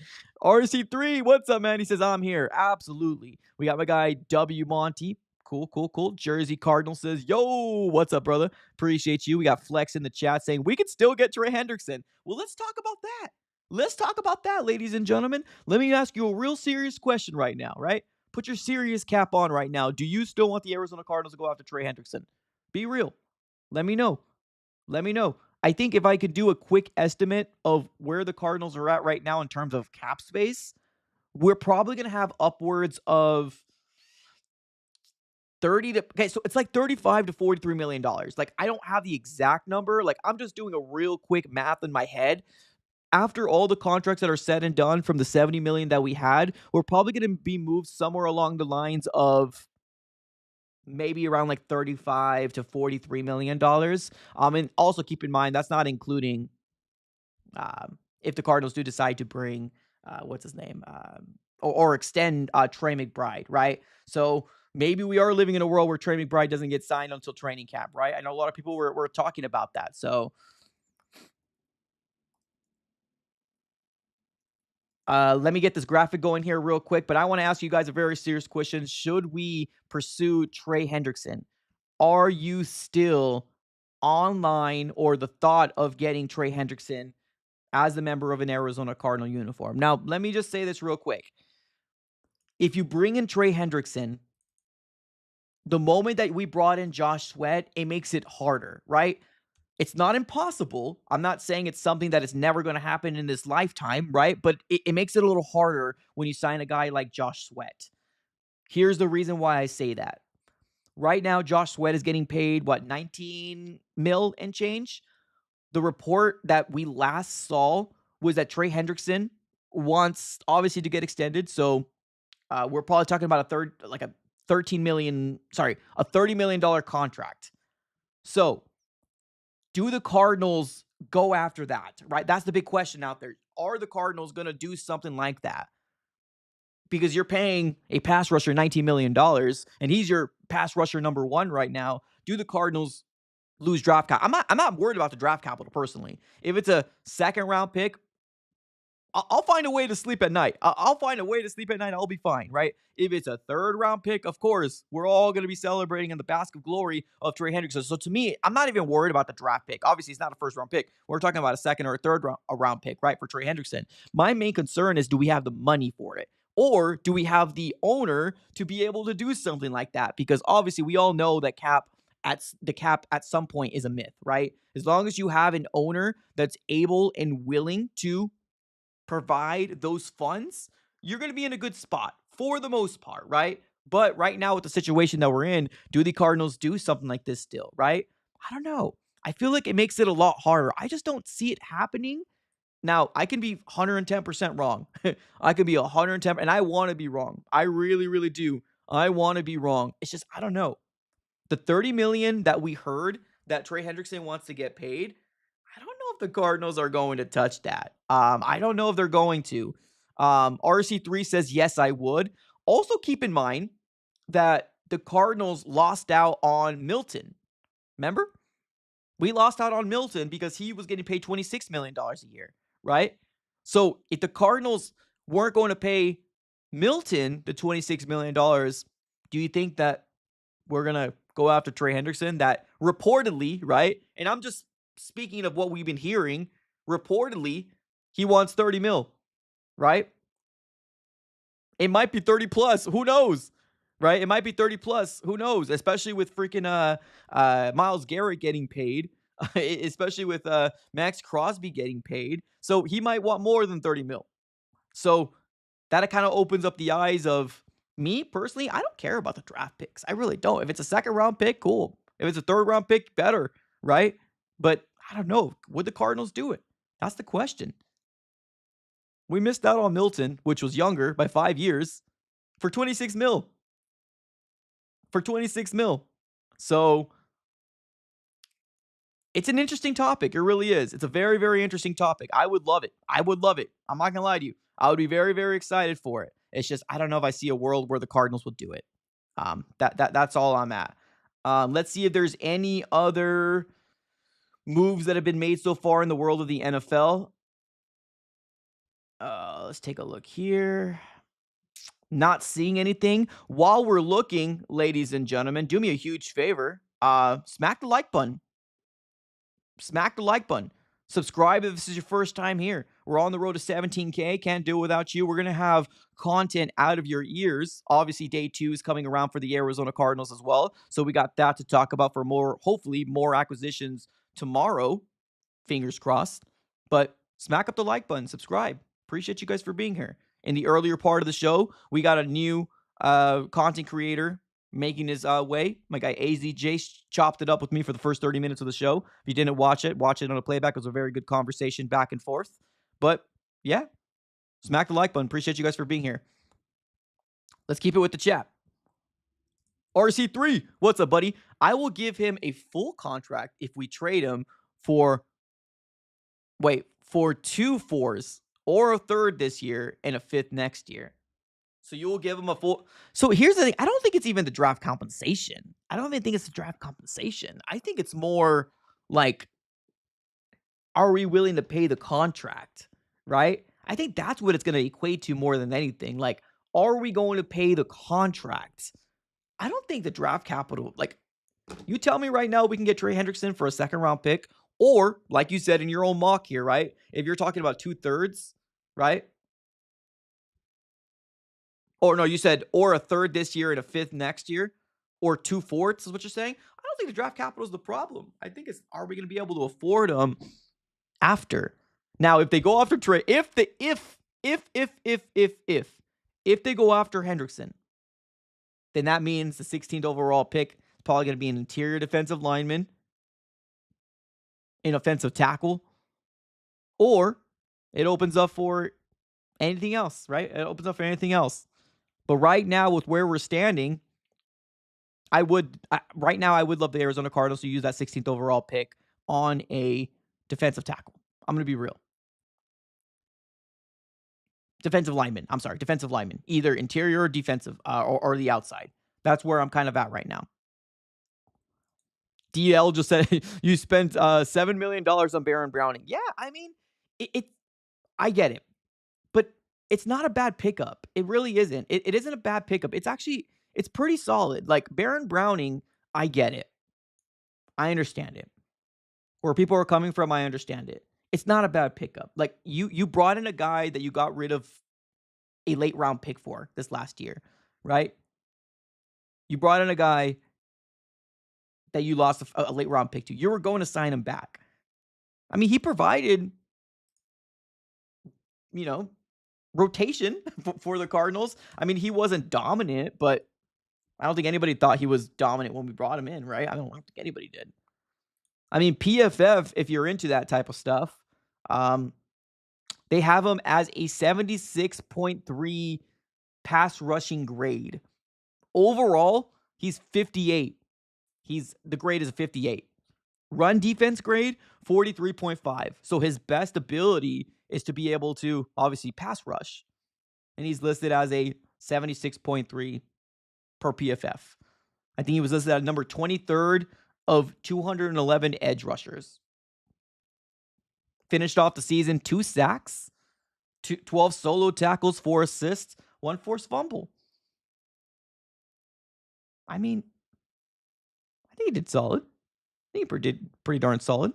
RC3, what's up, man? He says, I'm here. Absolutely. We got my guy, W. Monty. Cool, cool, cool. Jersey Cardinal says, yo, what's up, brother? Appreciate you. We got Flex in the chat saying, we can still get Trey Hendrickson. Well, let's talk about that. Let's talk about that, ladies and gentlemen. Let me ask you a real serious question right now, right? Put your serious cap on right now. Do you still want the Arizona Cardinals to go after Trey Hendrickson? Be real. Let me know. Let me know. I think if I could do a quick estimate of where the Cardinals are at right now in terms of cap space, we're probably going to have upwards of 30 to okay, so it's like 35 to 43 million dollars. Like I don't have the exact number. Like I'm just doing a real quick math in my head. After all the contracts that are said and done from the 70 million that we had, we're probably going to be moved somewhere along the lines of maybe around like 35 to 43 million dollars. And also keep in mind that's not including if the Cardinals do decide to bring what's his name or extend Trey McBride, right? So maybe we are living in a world where Trey McBride doesn't get signed until training camp, right? I know a lot of people were talking about that. So let me get this graphic going here real quick, but I want to ask you guys a very serious question. Should we pursue Trey Hendrickson? Are you still online or the thought of getting Trey Hendrickson as a member of an Arizona Cardinal uniform. Now, let me just say this real quick. If you bring in Trey Hendrickson, the moment that we brought in Josh Sweat, it makes it harder, right? It's not impossible. I'm not saying it's something that is never going to happen in this lifetime, right? But it makes it a little harder when you sign a guy like Josh Sweat. Here's the reason why I say that. Right now, Josh Sweat is getting paid, what, 19 mil and change? The report that we last saw was that Trey Hendrickson wants, obviously, to get extended. So we're probably talking about a 13 million, sorry, a $30 million contract. So do the Cardinals go after that, right? That's the big question out there. Are the Cardinals going to do something like that? Because you're paying a pass rusher $19 million, and he's your pass rusher number one right now. Do the Cardinals lose draft capital? I'm not worried about the draft capital personally. If it's a second round pick, I'll find a way to sleep at night. I'll find a way to sleep at night. I'll be fine, right? If it's a third round pick, of course, we're all going to be celebrating in the basket of glory of Trey Hendrickson. So to me, I'm not even worried about the draft pick. Obviously, it's not a first round pick. We're talking about a second or a third round pick, right, for Trey Hendrickson. My main concern is, do we have the money for it? Or do we have the owner to be able to do something like that? Because obviously, we all know that the cap at some point is a myth, right? As long as you have an owner that's able and willing to provide those funds, you're going to be in a good spot for the most part, right? But right now, with the situation that we're in, do the Cardinals do something like this still, right? I don't know. I feel like it makes it a lot harder. I just don't see it happening. Now, I can be 110% wrong. I could be 110, and I want to be wrong. I really, really do. I want to be wrong. It's just, I don't know. The 30 million that we heard that Trey Hendrickson wants to get paid, I don't know if the Cardinals are going to touch that. I don't know if they're going to. RC3 says, yes, I would. Also, keep in mind that the Cardinals lost out on Milton. Remember? We lost out on Milton because he was getting paid $26 million a year, right? So if the Cardinals weren't going to pay Milton the $26 million, do you think that we're going to go after Trey Hendrickson that reportedly, right? And I'm just speaking of what we've been hearing, reportedly, he wants 30 mil, right? It might be 30 plus. Who knows? Right? It might be 30 plus. Who knows? Especially with freaking Myles Garrett getting paid. Especially with Max Crosby getting paid. So he might want more than 30 mil. So that kind of opens up the eyes of me personally. I don't care about the draft picks. I really don't. If it's a second round pick, cool. If it's a third round pick, better, right? But I don't know. Would the Cardinals do it? That's the question. We missed out on Milton, which was younger by 5 years, for 26 mil. For 26 mil. So it's an interesting topic. It really is. It's a very, very interesting topic. I would love it. I would love it. I'm not going to lie to you. I would be very, very excited for it. It's just, I don't know if I see a world where the Cardinals would do it. That's all I'm at. Let's see if there's any other moves that have been made so far in the world of the NFL. Let's take a look here. Not seeing anything. While we're looking, ladies and gentlemen, do me a huge favor. Smack the like button. Smack the like button. Subscribe if this is your first time here. We're on the road to 17K. Can't do it without you. We're going to have content out of your ears. Obviously, day 2 is coming around for the Arizona Cardinals as well. So we got that to talk about for more, hopefully, more acquisitions tomorrow. Fingers crossed. But smack up the like button. Subscribe. Appreciate you guys for being here. In the earlier part of the show, we got a new content creator making his way. My guy AZJ chopped it up with me for the first 30 minutes of the show. If you didn't watch it on a playback. It was a very good conversation back and forth. But yeah, smack the like button. Appreciate you guys for being here. Let's keep it with the chat. RC3, what's up, buddy? I will give him a full contract if we trade him for 2 fours or a third this year and a fifth next year. So you will give him a full. So here's the thing. I don't think it's even the draft compensation. I don't even think it's the draft compensation. I think it's more like, are we willing to pay the contract? Right? I think that's what it's going to equate to more than anything. Like, are we going to pay the contract? I don't think the draft capital, like, You tell me right now we can get Trey Hendrickson for a second round pick, or like you said in your own mock here, right? If you're talking about 2/3, right? Or no, you said or a third this year and a fifth next year, or 2/4 is what you're saying. I don't think the draft capital is the problem. I think it's are we going to be able to afford them after? Now, if they go after Trey, if they go after Hendrickson, then that means the 16th overall pick is probably going to be an interior defensive lineman, an offensive tackle, or it opens up for anything else, right? It opens up for anything else. But right now, with where we're standing, right now I would love the Arizona Cardinals to use that 16th overall pick on a defensive tackle. I'm going to be real. Defensive lineman. I'm sorry, defensive lineman, either interior or defensive, or the outside. That's where I'm kind of at right now. DL just said you spent $7 million on Baron Browning. Yeah, I mean, I get it, but it's not a bad pickup. It really isn't. It isn't a bad pickup. It's pretty solid. Like Baron Browning, I get it. I understand it. Where people are coming from, I understand it. It's not a bad pickup. Like you brought in a guy that you got rid of a late round pick for this last year, right? You brought in a guy that you lost a late round pick to. You were going to sign him back. I mean, he provided, you know, rotation for the Cardinals. I mean, he wasn't dominant, but I don't think anybody thought he was dominant when we brought him in, right? I don't think anybody did. I mean, PFF, if you're into that type of stuff, they have him as a 76.3 pass rushing grade. Overall, he's 58. The grade is a 58. Run defense grade, 43.5. So his best ability is to be able to obviously pass rush. And he's listed as a 76.3 per PFF. I think he was listed at number 23rd of 211 edge rushers. Finished off the season 2 sacks, 12 solo tackles, 4 assists, 1 forced fumble. I mean, I think he did solid. I think he did pretty darn solid.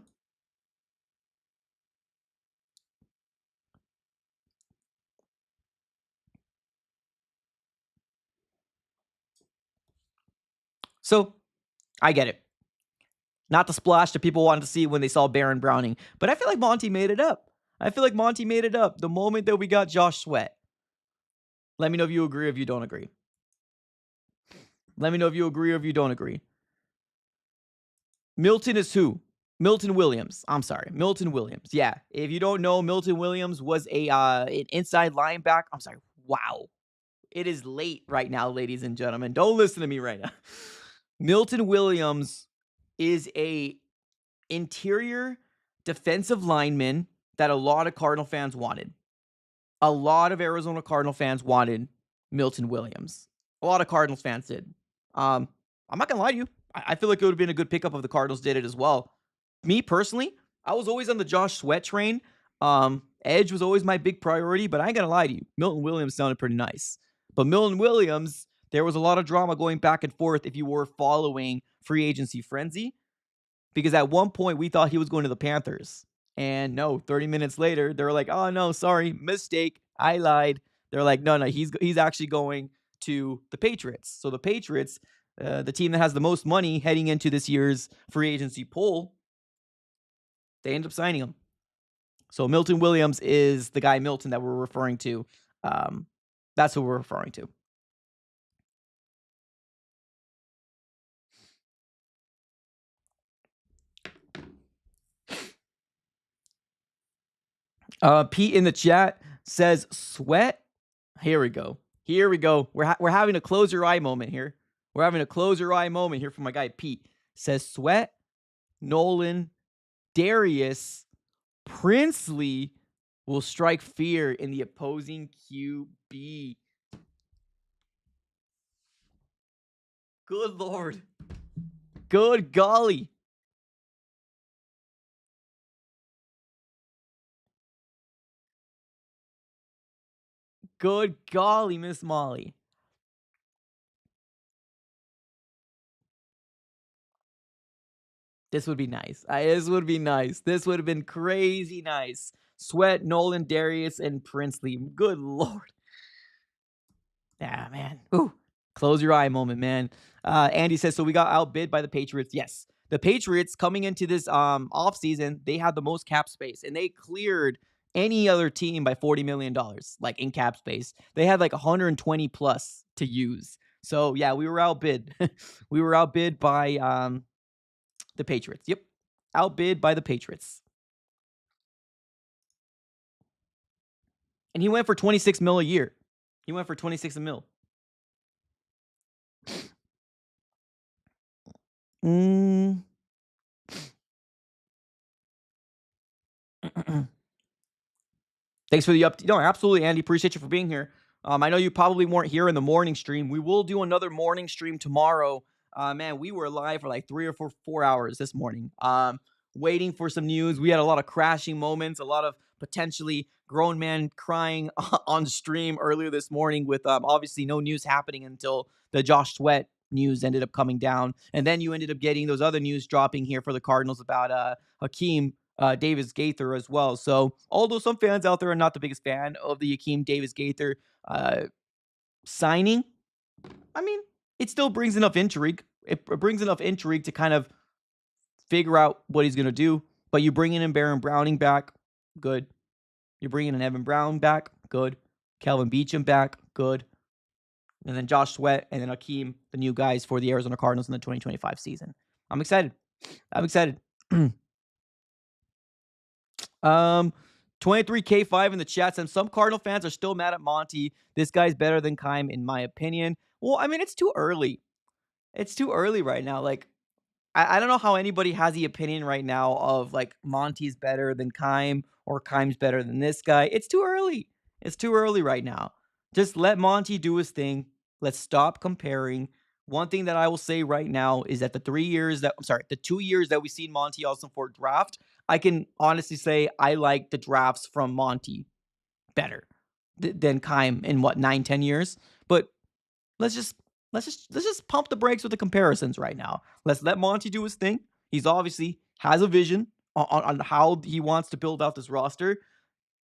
So I get it. Not the splash that people wanted to see when they saw Baron Browning, but I feel like Monty made it up. The moment that we got Josh Sweat. Let me know if you agree or if you don't agree. Let me know if you agree or if you don't agree. Milton is who? Milton Williams. I'm sorry. Milton Williams. Yeah. If you don't know, Milton Williams was an inside linebacker. I'm sorry. Wow. It is late right now, ladies and gentlemen. Don't listen to me right now. Milton Williams is a interior defensive lineman that a lot of Cardinal fans wanted. A lot of Arizona Cardinal fans wanted Milton Williams. A lot of Cardinals fans did. I'm not going to lie to you. I feel like it would have been a good pickup if the Cardinals did it as well. Me personally, I was always on the Josh Sweat train. Edge was always my big priority, but I ain't going to lie to you. Milton Williams sounded pretty nice. But Milton Williams, there was a lot of drama going back and forth if you were following free agency frenzy, because at one point we thought he was going to the Panthers. And no, 30 minutes later, they were like, oh, no, sorry, mistake. I lied. They're like, no, he's actually going to the Patriots. So the Patriots, the team that has the most money heading into this year's free agency poll, they end up signing him. So Milton Williams is the guy Milton that we're referring to. That's who we're referring to. Pete in the chat says Sweat. Here we go. We're having a close your eye moment here. From my guy Pete. Says Sweat, Nolan, Darius, Princely will strike fear in the opposing QB. Good Lord. Good golly. Good golly, Miss Molly. This would be nice. This would be nice. This would have been crazy nice. Sweat, Nolan, Darius, and Princely. Good lord. Yeah, man. Ooh. Close your eye moment, man. Andy says, so we got outbid by the Patriots. Yes. The Patriots coming into this offseason, they had the most cap space and they cleared any other team by $40 million, like in cap space. They had like 120 plus to use. So yeah, we were outbid. We were outbid by the Patriots. Yep. Outbid by the Patriots. And he went for 26 mil a year. He went for 26 a mil. Mm. Thanks for the update. No, absolutely, Andy. Appreciate you for being here. I know you probably weren't here in the morning stream. We will do another morning stream tomorrow. Man, we were live for like 3 or 4 hours this morning, waiting for some news. We had a lot of crashing moments, a lot of potentially grown man crying on stream earlier this morning with obviously no news happening until the Josh Sweat news ended up coming down. And then you ended up getting those other news dropping here for the Cardinals about Hakeem Davis Gaither as well. So, although some fans out there are not the biggest fan of the Hakeem Davis Gaither signing, I mean, it still brings enough intrigue. It brings enough intrigue to kind of figure out what he's going to do. But you bring in Baron Browning back, good. You're bringing in Evan Brown back, good. Kelvin Beachum back, good. And then Josh Sweat and then Hakeem, the new guys for the Arizona Cardinals in the 2025 season. I'm excited. I'm excited. 23K5 in the chat says some Cardinal fans are still mad at Monty. This guy's better than Keim, in my opinion. Well, I mean, it's too early. It's too early right now. Like, I don't know how anybody has the opinion right now of like Monty's better than Keim or Keim's better than this guy. It's too early. It's too early right now. Just let Monty do his thing. Let's stop comparing. One thing that I will say right now is that the 2 years that we've seen Monty Ossenfort draft, I can honestly say I like the drafts from Monty better than Keim in 9-10 years. But let's just pump the brakes with the comparisons right now. Let's let Monty do his thing. He's obviously has a vision on how he wants to build out this roster.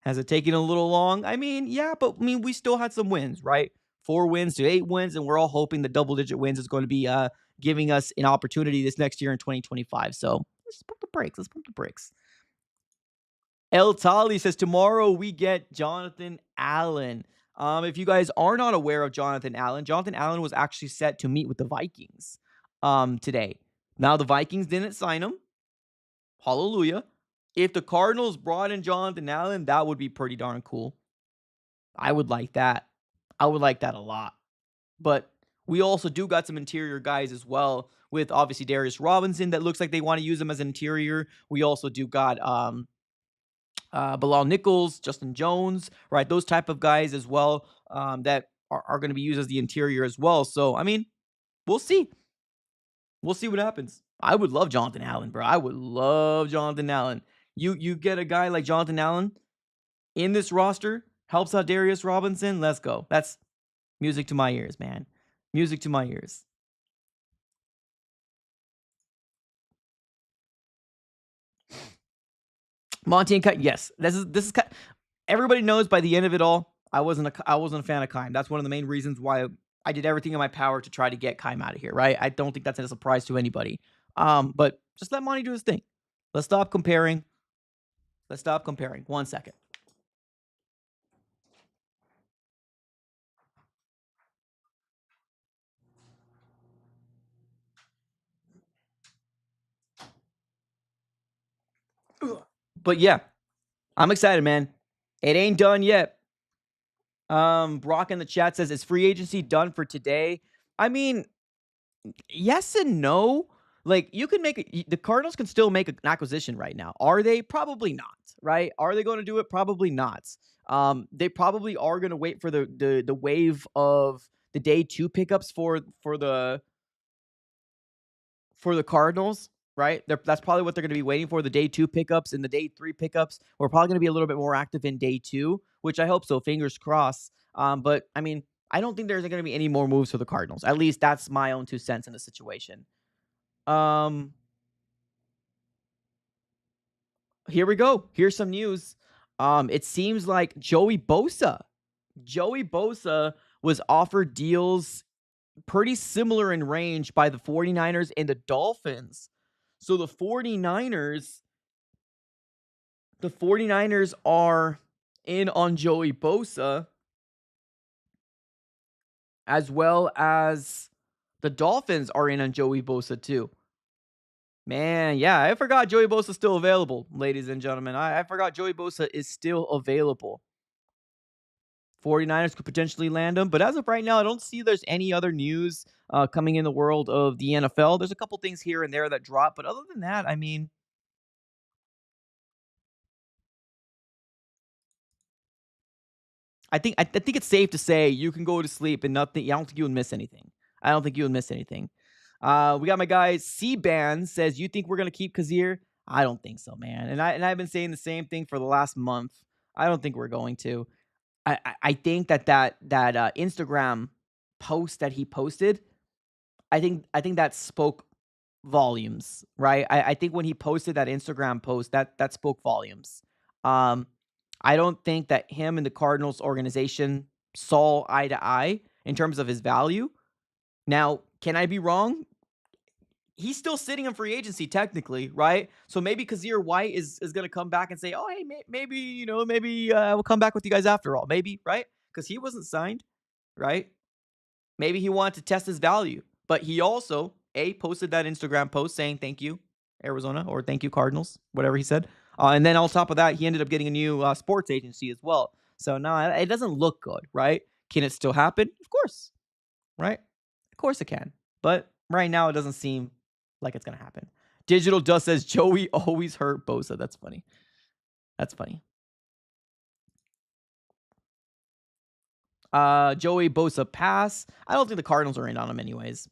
Has it taken a little long? I mean, yeah, but I mean, we still had some wins, right? 4 wins to 8 wins, and we're all hoping the double-digit wins is going to be giving us an opportunity this next year in 2025. So let's pump the brakes. Let's pump the brakes. El Tali says tomorrow we get Jonathan Allen. If you guys are not aware of Jonathan Allen was actually set to meet with the Vikings today. Now the Vikings didn't sign him. Hallelujah. If the Cardinals brought in Jonathan Allen, that would be pretty darn cool. I would like that. I would like that a lot. But we also do got some interior guys as well, with obviously Darius Robinson that looks like they want to use him as an interior. We also do got Bilal Nichols, Justin Jones, right? Those type of guys as well that are going to be used as the interior as well. So, I mean, we'll see. We'll see what happens. I would love Jonathan Allen, bro. I would love Jonathan Allen. You get a guy like Jonathan Allen in this roster, helps out Darius Robinson. Let's go. That's music to my ears, man. Music to my ears. Monty and Cut, yes. This is everybody knows by the end of it all, I wasn't a fan of Keim. That's one of the main reasons why I did everything in my power to try to get Keim out of here, right? I don't think that's a surprise to anybody. But just let Monty do his thing. Let's stop comparing. Let's stop comparing. 1 second. But yeah, I'm excited, man. It ain't done yet. Brock in the chat says, is free agency done for today? I mean, yes and no. Like, you can the Cardinals can still make an acquisition right now. Are they? Probably not, right? Are they going to do it? Probably not. They probably are going to wait for the wave of the day 2 pickups for the Cardinals, right? That's probably what they're going to be waiting for, the day 2 pickups and the day 3 pickups. We're probably going to be a little bit more active in day 2, which I hope so. Fingers crossed. But I mean, I don't think there's going to be any more moves for the Cardinals. At least that's my own 2 cents in the situation. Here we go. Here's some news. It seems like Joey Bosa was offered deals pretty similar in range by the 49ers and the Dolphins. So the 49ers are in on Joey Bosa, as well as the Dolphins are in on Joey Bosa too. Man, yeah, I forgot Joey Bosa is still available, ladies and gentlemen. I forgot Joey Bosa is still available. 49ers could potentially land him, but as of right now, I don't see there's any other news coming in the world of the NFL. There's a couple things here and there that drop, but other than that, I mean, I think it's safe to say you can go to sleep and nothing. I don't think you would miss anything. I don't think you would miss anything. We got my guy C-Ban says, "You think we're gonna keep Kazir?" I don't think so, man. And I've been saying the same thing for the last month. I don't think we're going to. I think that Instagram post that he posted, I think that spoke volumes, right? I think when he posted that Instagram post, that spoke volumes. Um, I don't think that him and the Cardinals organization saw eye to eye in terms of his value. Now, can I be wrong? He's still sitting in free agency technically, right? So maybe Kazir White is going to come back and say, "Oh, hey, maybe maybe we'll come back with you guys after all." Maybe, right? Because he wasn't signed, right? Maybe he wanted to test his value, but he also posted that Instagram post saying thank you Arizona or thank you Cardinals, whatever he said. And then on top of that, he ended up getting a new sports agency as well. So no, it doesn't look good, right? Can it still happen? Of course, right? Of course it can. But right now, it doesn't seem like it's gonna happen. Digital Dust says Joey always hurt Bosa. That's funny. That's funny. Joey Bosa pass. I don't think the Cardinals are in on him anyways.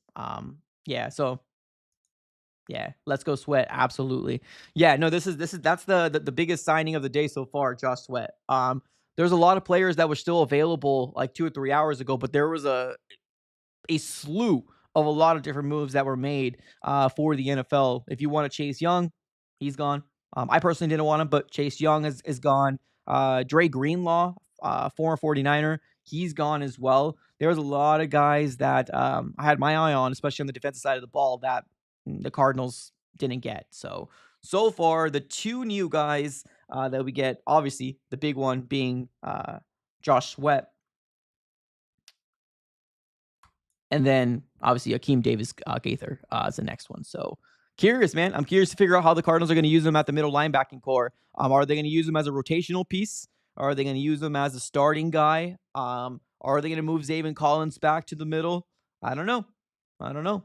Yeah, so yeah, let's go Sweat. Absolutely. Yeah, no, that's the biggest signing of the day so far, Josh Sweat. There's a lot of players that were still available like 2 or 3 hours ago, but there was a slew of a lot of different moves that were made for the NFL. If you want to Chase Young, he's gone. I personally didn't want him, but Chase Young is gone. Dre Greenlaw, former 49er, he's gone as well. There's a lot of guys that I had my eye on, especially on the defensive side of the ball, that the Cardinals didn't get. So far, the two new guys that we get, obviously, the big one being Josh Sweat, and then obviously Akeem Davis Gaither is the next one. So curious, man. I'm curious to figure out how the Cardinals are going to use him at the middle linebacking core. Are they going to use him as a rotational piece? Are they going to use him as a starting guy? Are they going to move Zaven Collins back to the middle? I don't know. I don't know.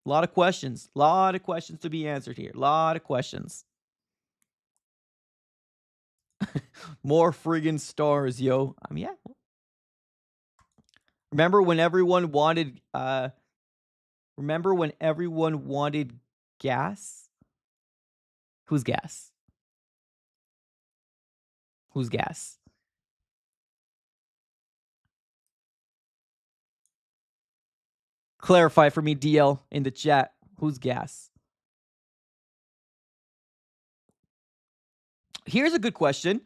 A lot of questions. A lot of questions to be answered here. A lot of questions. More friggin' stars, yo. I mean, yeah. Remember when everyone wanted gas? Who's gas? Who's gas? Clarify for me, DL, in the chat. Who's gas? Here's a good question.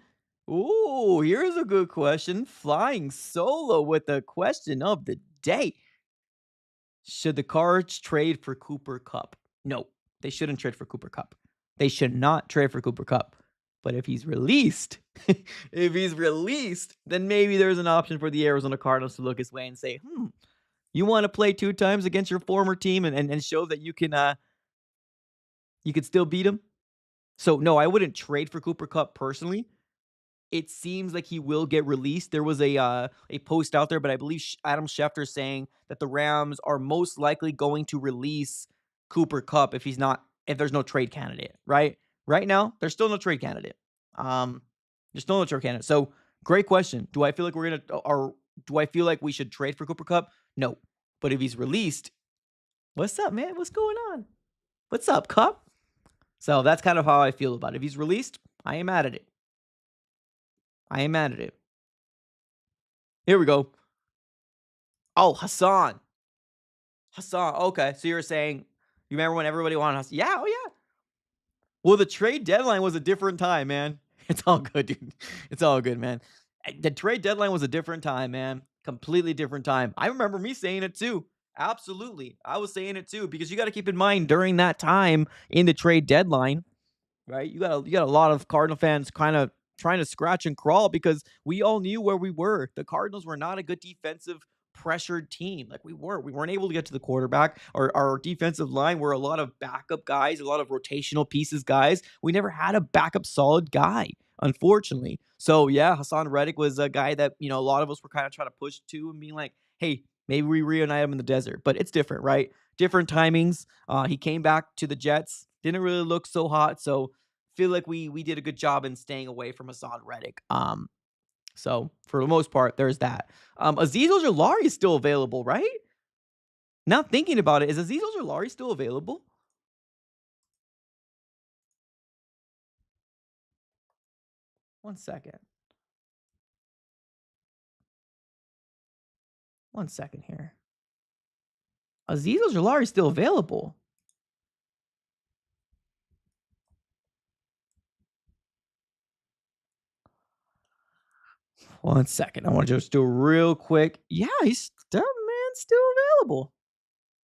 Ooh, here's a good question. Flying solo with the question of the day. Should the Cards trade for Cooper Cup? No, they shouldn't trade for Cooper Cup. They should not trade for Cooper Cup. But if he's released, then maybe there's an option for the Arizona Cardinals to look his way and say, you want to play 2 times against your former team and show that you can still beat him? So no, I wouldn't trade for Cooper Cup personally. It seems like he will get released. There was a post out there, but I believe Adam Schefter saying that the Rams are most likely going to release Cooper Cup if there's no trade candidate, right? Right now, there's still no trade candidate. There's still no trade candidate. So great question. Do I feel like do I feel like we should trade for Cooper Cup? No. But if he's released, what's up, man? What's going on? What's up, Cup? So that's kind of how I feel about it. If he's released, I ain't mad at it. I ain't mad at it. Here we go. Oh, Hassan. Hassan. Okay. So you were saying, you remember when everybody wanted Hassan? Yeah. Oh, yeah. Well, the trade deadline was a different time, man. It's all good, dude. It's all good, man. The trade deadline was a different time, man. Completely different time. I remember me saying it too. Absolutely. I was saying it too because you got to keep in mind during that time in the trade deadline, right? You got a lot of Cardinal fans kind of trying to scratch and crawl because we all knew where we were. The Cardinals were not a good defensive pressured team. Like we weren't able to get to the quarterback. Our defensive line were a lot of backup guys, a lot of rotational pieces guys. We never had a backup solid guy, unfortunately. So yeah, Hassan Reddick was a guy that a lot of us were kind of trying to push to and being like, hey, maybe we reunite him in the desert. But it's different, right? Different timings. He came back to the Jets, didn't really look so hot. So feel like we did a good job in staying away from Hassan Reddick. So for the most part, there's that. Aziz Ojulari is still available, right? Now thinking about it, is Aziz Ojulari still available? One second. One second here. Aziz Ojulari is still available. One second. I want to just do real quick. Yeah, he's still available.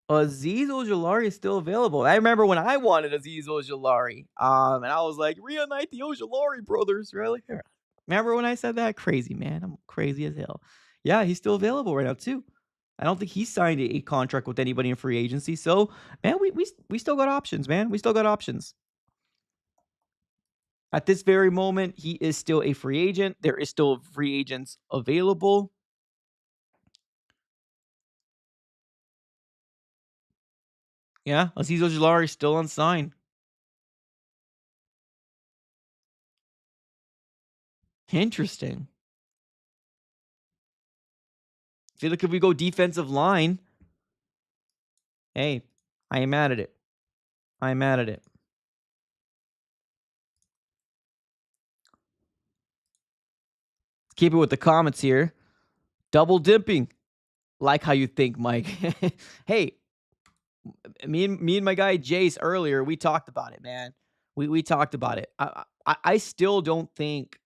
Aziz Ojulari is still available. I remember when I wanted Aziz Ojulari, and I was like, reunite the Ojulari brothers, really? Remember when I said that? Crazy, man. I'm crazy as hell. Yeah, he's still available right now too. I don't think he signed a contract with anybody in free agency. So, man, we still got options, man. We still got options. At this very moment, he is still a free agent. There is still free agents available. Yeah, Aziz Ojulari still unsigned. Interesting. Feel like if we go defensive line, hey, I ain't mad at it. I ain't mad at it. Let's keep it with the comments here. Double dipping. Like how you think, Mike. Hey, me and my guy Jace earlier, we talked about it, man. We talked about it. I still don't think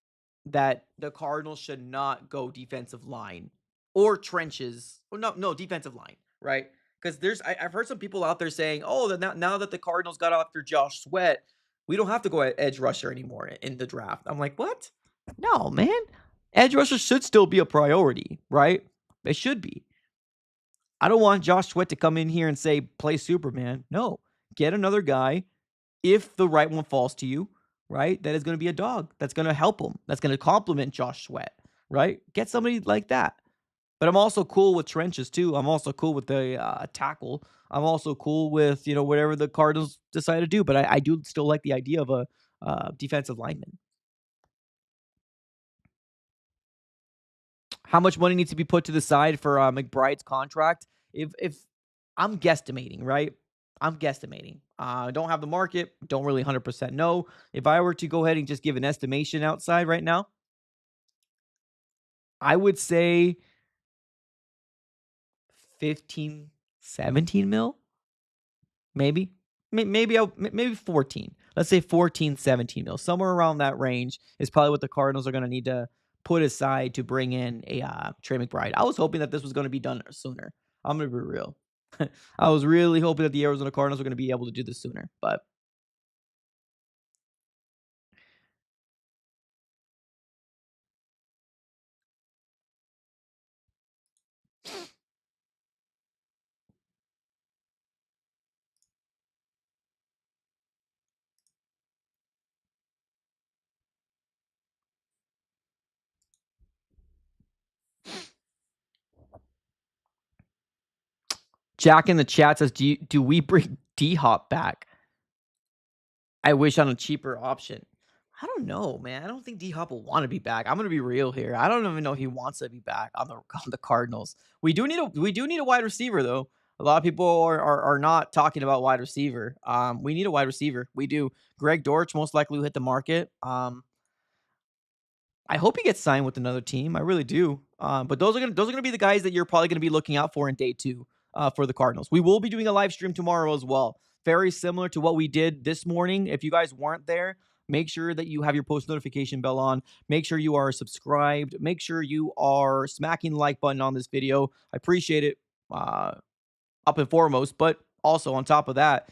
that the Cardinals should not go defensive line or trenches. Or no defensive line, right? Because I've heard some people out there saying, oh, that now that the Cardinals got after Josh Sweat, we don't have to go edge rusher anymore in the draft. I'm like, what? No, man. Edge rusher should still be a priority, right? It should be. I don't want Josh Sweat to come in here and say, play Superman. No, get another guy if the right one falls to you, right? That is going to be a dog. That's going to help him. That's going to complement Josh Sweat, right? Get somebody like that. But I'm also cool with trenches too. I'm also cool with the tackle. I'm also cool with whatever the Cardinals decide to do. But I do still like the idea of a defensive lineman. How much money needs to be put to the side for McBride's contract? If I'm guesstimating, right? I'm guesstimating. I don't have the market. Don't really 100% know. If I were to go ahead and just give an estimation outside right now, I would say 15, 17 mil, maybe. Maybe 14. Let's say 14, 17 mil. Somewhere around that range is probably what the Cardinals are going to need to put aside to bring in a Trey McBride. I was hoping that this was going to be done sooner. I'm going to be real. I was really hoping that the Arizona Cardinals were going to be able to do this sooner, but Jack in the chat says, do we bring D Hop back? I wish on a cheaper option. I don't know, man. I don't think D Hop will want to be back. I'm gonna be real here. I don't even know if he wants to be back on the on the Cardinals. We do need a wide receiver though. A lot of people are not talking about wide receiver. We need a wide receiver. We do. Greg Dortch most likely will hit the market. I hope he gets signed with another team. I really do. But those are gonna be the guys that you're probably gonna be looking out for in day two. for the Cardinals. We will be doing a live stream tomorrow as well. Very similar to what we did this morning. If you guys weren't there, make sure that you have your post notification bell on. Make sure you are subscribed. Make sure you are smacking the like button on this video. I appreciate it up and foremost. But also on top of that,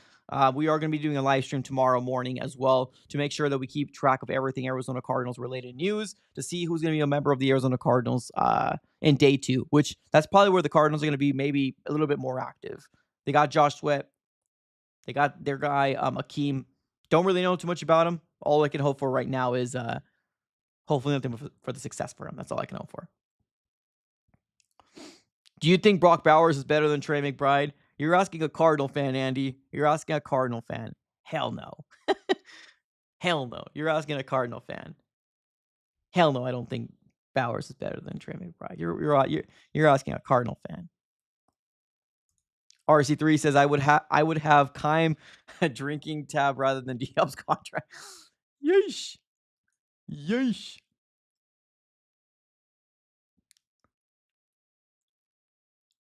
we are going to be doing a live stream tomorrow morning as well to make sure that we keep track of everything Arizona Cardinals related news to see who's going to be a member of the Arizona Cardinals in day 2, which that's probably where the Cardinals are going to be maybe a little bit more active. They got Josh Sweat. They got their guy, Akeem. Don't really know too much about him. All I can hope for right now is hopefully nothing for the success for him. That's all I can hope for. Do you think Brock Bowers is better than Trey McBride? You're asking a Cardinal fan, Andy. You're asking a Cardinal fan. Hell no. Hell no. You're asking a Cardinal fan. Hell no, I don't think Bowers is better than Trey McBride. You're asking a Cardinal fan. RC3 says I would have Keim a drinking tab rather than D-Hub's contract. Yeesh. Yeesh.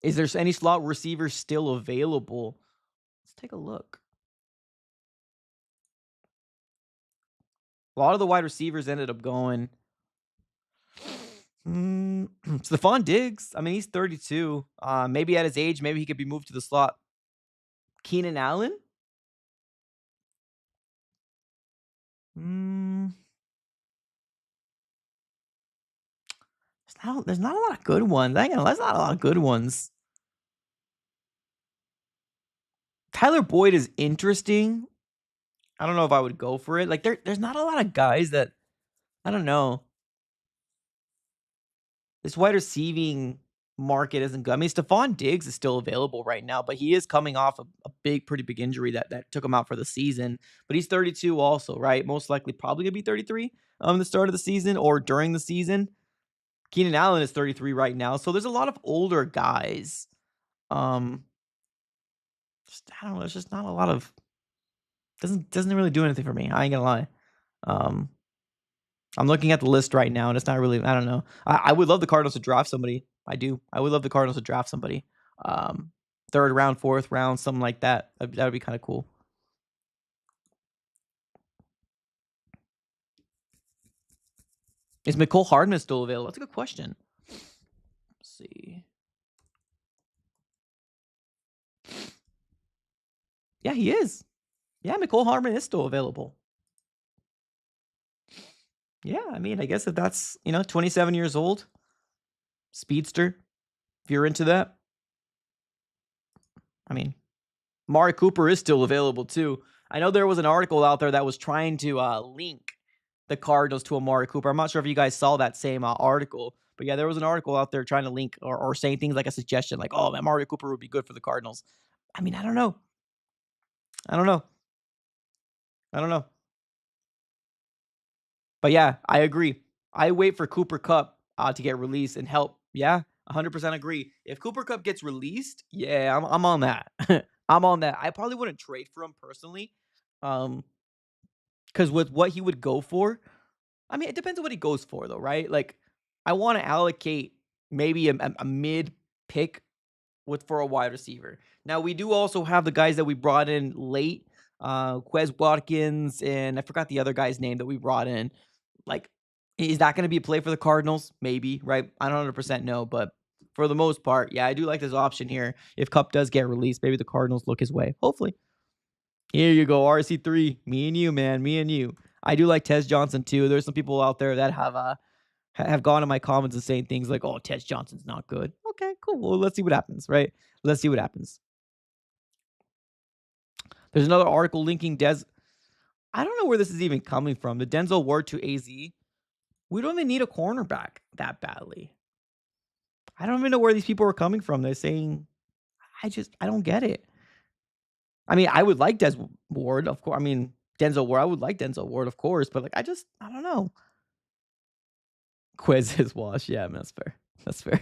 Is there any slot receivers still available? Let's take a look. A lot of the wide receivers ended up going. Stephon Diggs. I mean, he's 32. Maybe at his age, maybe he could be moved to the slot. Keenan Allen. There's not a lot of good ones. There's not a lot of good ones. Tyler Boyd is interesting. I don't know if I would go for it. Like there's not a lot of guys that I don't know. This wide receiving market isn't good. I mean, Stephon Diggs is still available right now, but he is coming off a pretty big injury that took him out for the season. But he's 32 also, right? Most likely probably gonna be 33 the start of the season or during the season. Keenan Allen is 33 right now, so there's a lot of older guys. I don't know. It's just not a lot of doesn't really do anything for me. I ain't gonna lie. I'm looking at the list right now, and it's not really. I don't know. I would love the Cardinals to draft somebody. I do. I would love the Cardinals to draft somebody. 3rd round, 4th round, something like that. That would be kind of cool. Is Mecole Hardman still available? That's a good question. Let's see. Yeah, he is. Yeah, Mecole Hardman is still available. Yeah, I mean, I guess if that's, 27 years old, speedster, if you're into that. I mean, Amari Cooper is still available too. I know there was an article out there that was trying to link the Cardinals to Amari Cooper. I'm not sure if you guys saw that same article, but yeah, there was an article out there trying to link or saying things like a suggestion, like, oh, Amari Cooper would be good for the Cardinals. I mean, I don't know. But yeah, I agree. I wait for Cooper Kupp to get released and help. Yeah, 100% agree. If Cooper Kupp gets released, yeah, I'm on that. I'm on that. I probably wouldn't trade for him personally, because with what he would go for, I mean, it depends on what he goes for, though, right? Like, I want to allocate maybe a mid pick for a wide receiver. Now, we do also have the guys that we brought in late, Quez Watkins, and I forgot the other guy's name that we brought in. Like, is that going to be a play for the Cardinals? Maybe, right? I don't 100% know, but for the most part, yeah, I do like this option here. If Kupp does get released, maybe the Cardinals look his way. Hopefully. Here you go, RC3. Me and you, man. Me and you. I do like Tez Johnson too. There's some people out there that have gone in my comments and saying things like, "Oh, Tez Johnson's not good." Okay, cool. Well, let's see what happens, right? Let's see what happens. There's another article linking Dez. I don't know where this is even coming from. The Denzel Ward to AZ. We don't even need a cornerback that badly. I don't even know where these people are coming from. They're saying, I don't get it. I mean, I would like Denzel Ward, of course. I mean, Denzel Ward, I would like Denzel Ward, of course, but like, I don't know. Quez is wash. Yeah, I mean, that's fair. That's fair.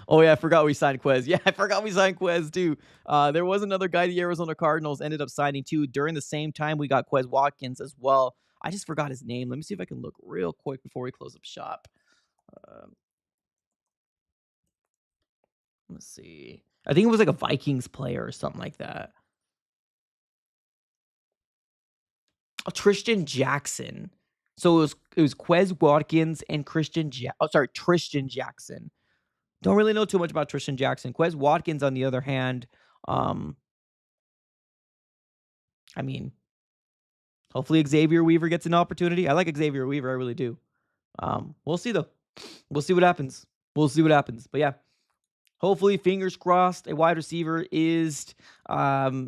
Oh, yeah, I forgot we signed Quez. Yeah, I forgot we signed Quez, too. There was another guy the Arizona Cardinals ended up signing, too. During the same time, we got Quez Watkins as well. I just forgot his name. Let me see if I can look real quick before we close up shop. Let's see. I think it was like a Vikings player or something like that. Oh, Tristan Jackson. So it was Quez Watkins and Tristan Jackson. Don't really know too much about Tristan Jackson. Quez Watkins, on the other hand, um, I mean, hopefully Xavier Weaver gets an opportunity. I like Xavier Weaver, I really do. We'll see though. We'll see what happens. We'll see what happens. But yeah, hopefully, fingers crossed, a wide receiver is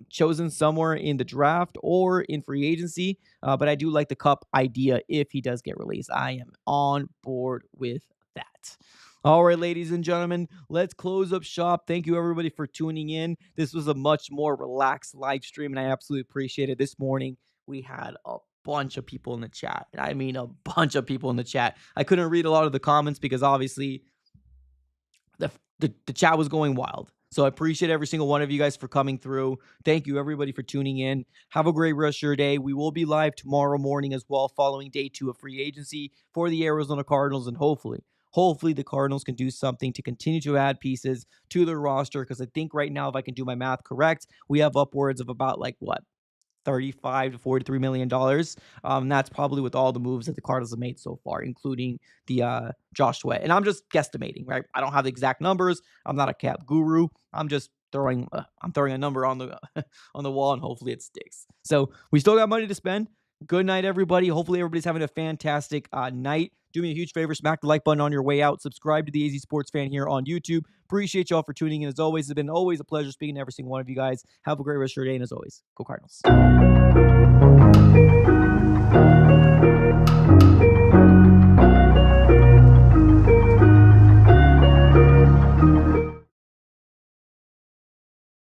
chosen somewhere in the draft or in free agency. But I do like the Cup idea if he does get released. I am on board with that. All right, ladies and gentlemen, let's close up shop. Thank you, everybody, for tuning in. This was a much more relaxed live stream, and I absolutely appreciate it. This morning, we had a bunch of people in the chat. I mean, a bunch of people in the chat. I couldn't read a lot of the comments because obviously the chat was going wild. So I appreciate every single one of you guys for coming through. Thank you, everybody, for tuning in. Have a great rest of your day. We will be live tomorrow morning as well, following day 2 of free agency for the Arizona Cardinals. And hopefully the Cardinals can do something to continue to add pieces to their roster. Because I think right now, if I can do my math correct, we have upwards of about 35 to 43 million dollars. That's probably with all the moves that the Cardinals have made so far, including the Josh Sweat. And I'm just guesstimating, right? I don't have the exact numbers. I'm not a cap guru. I'm just throwing a number on the on the wall, and hopefully it sticks. So we still got money to spend. Good night, everybody. Hopefully everybody's having a fantastic night. Do me a huge favor, smack the like button on your way out. Subscribe to the AZ Sports Fan here on YouTube. Appreciate y'all for tuning in. As always, it's been always a pleasure speaking to every single one of you guys. Have a great rest of your day, and as always, go Cardinals.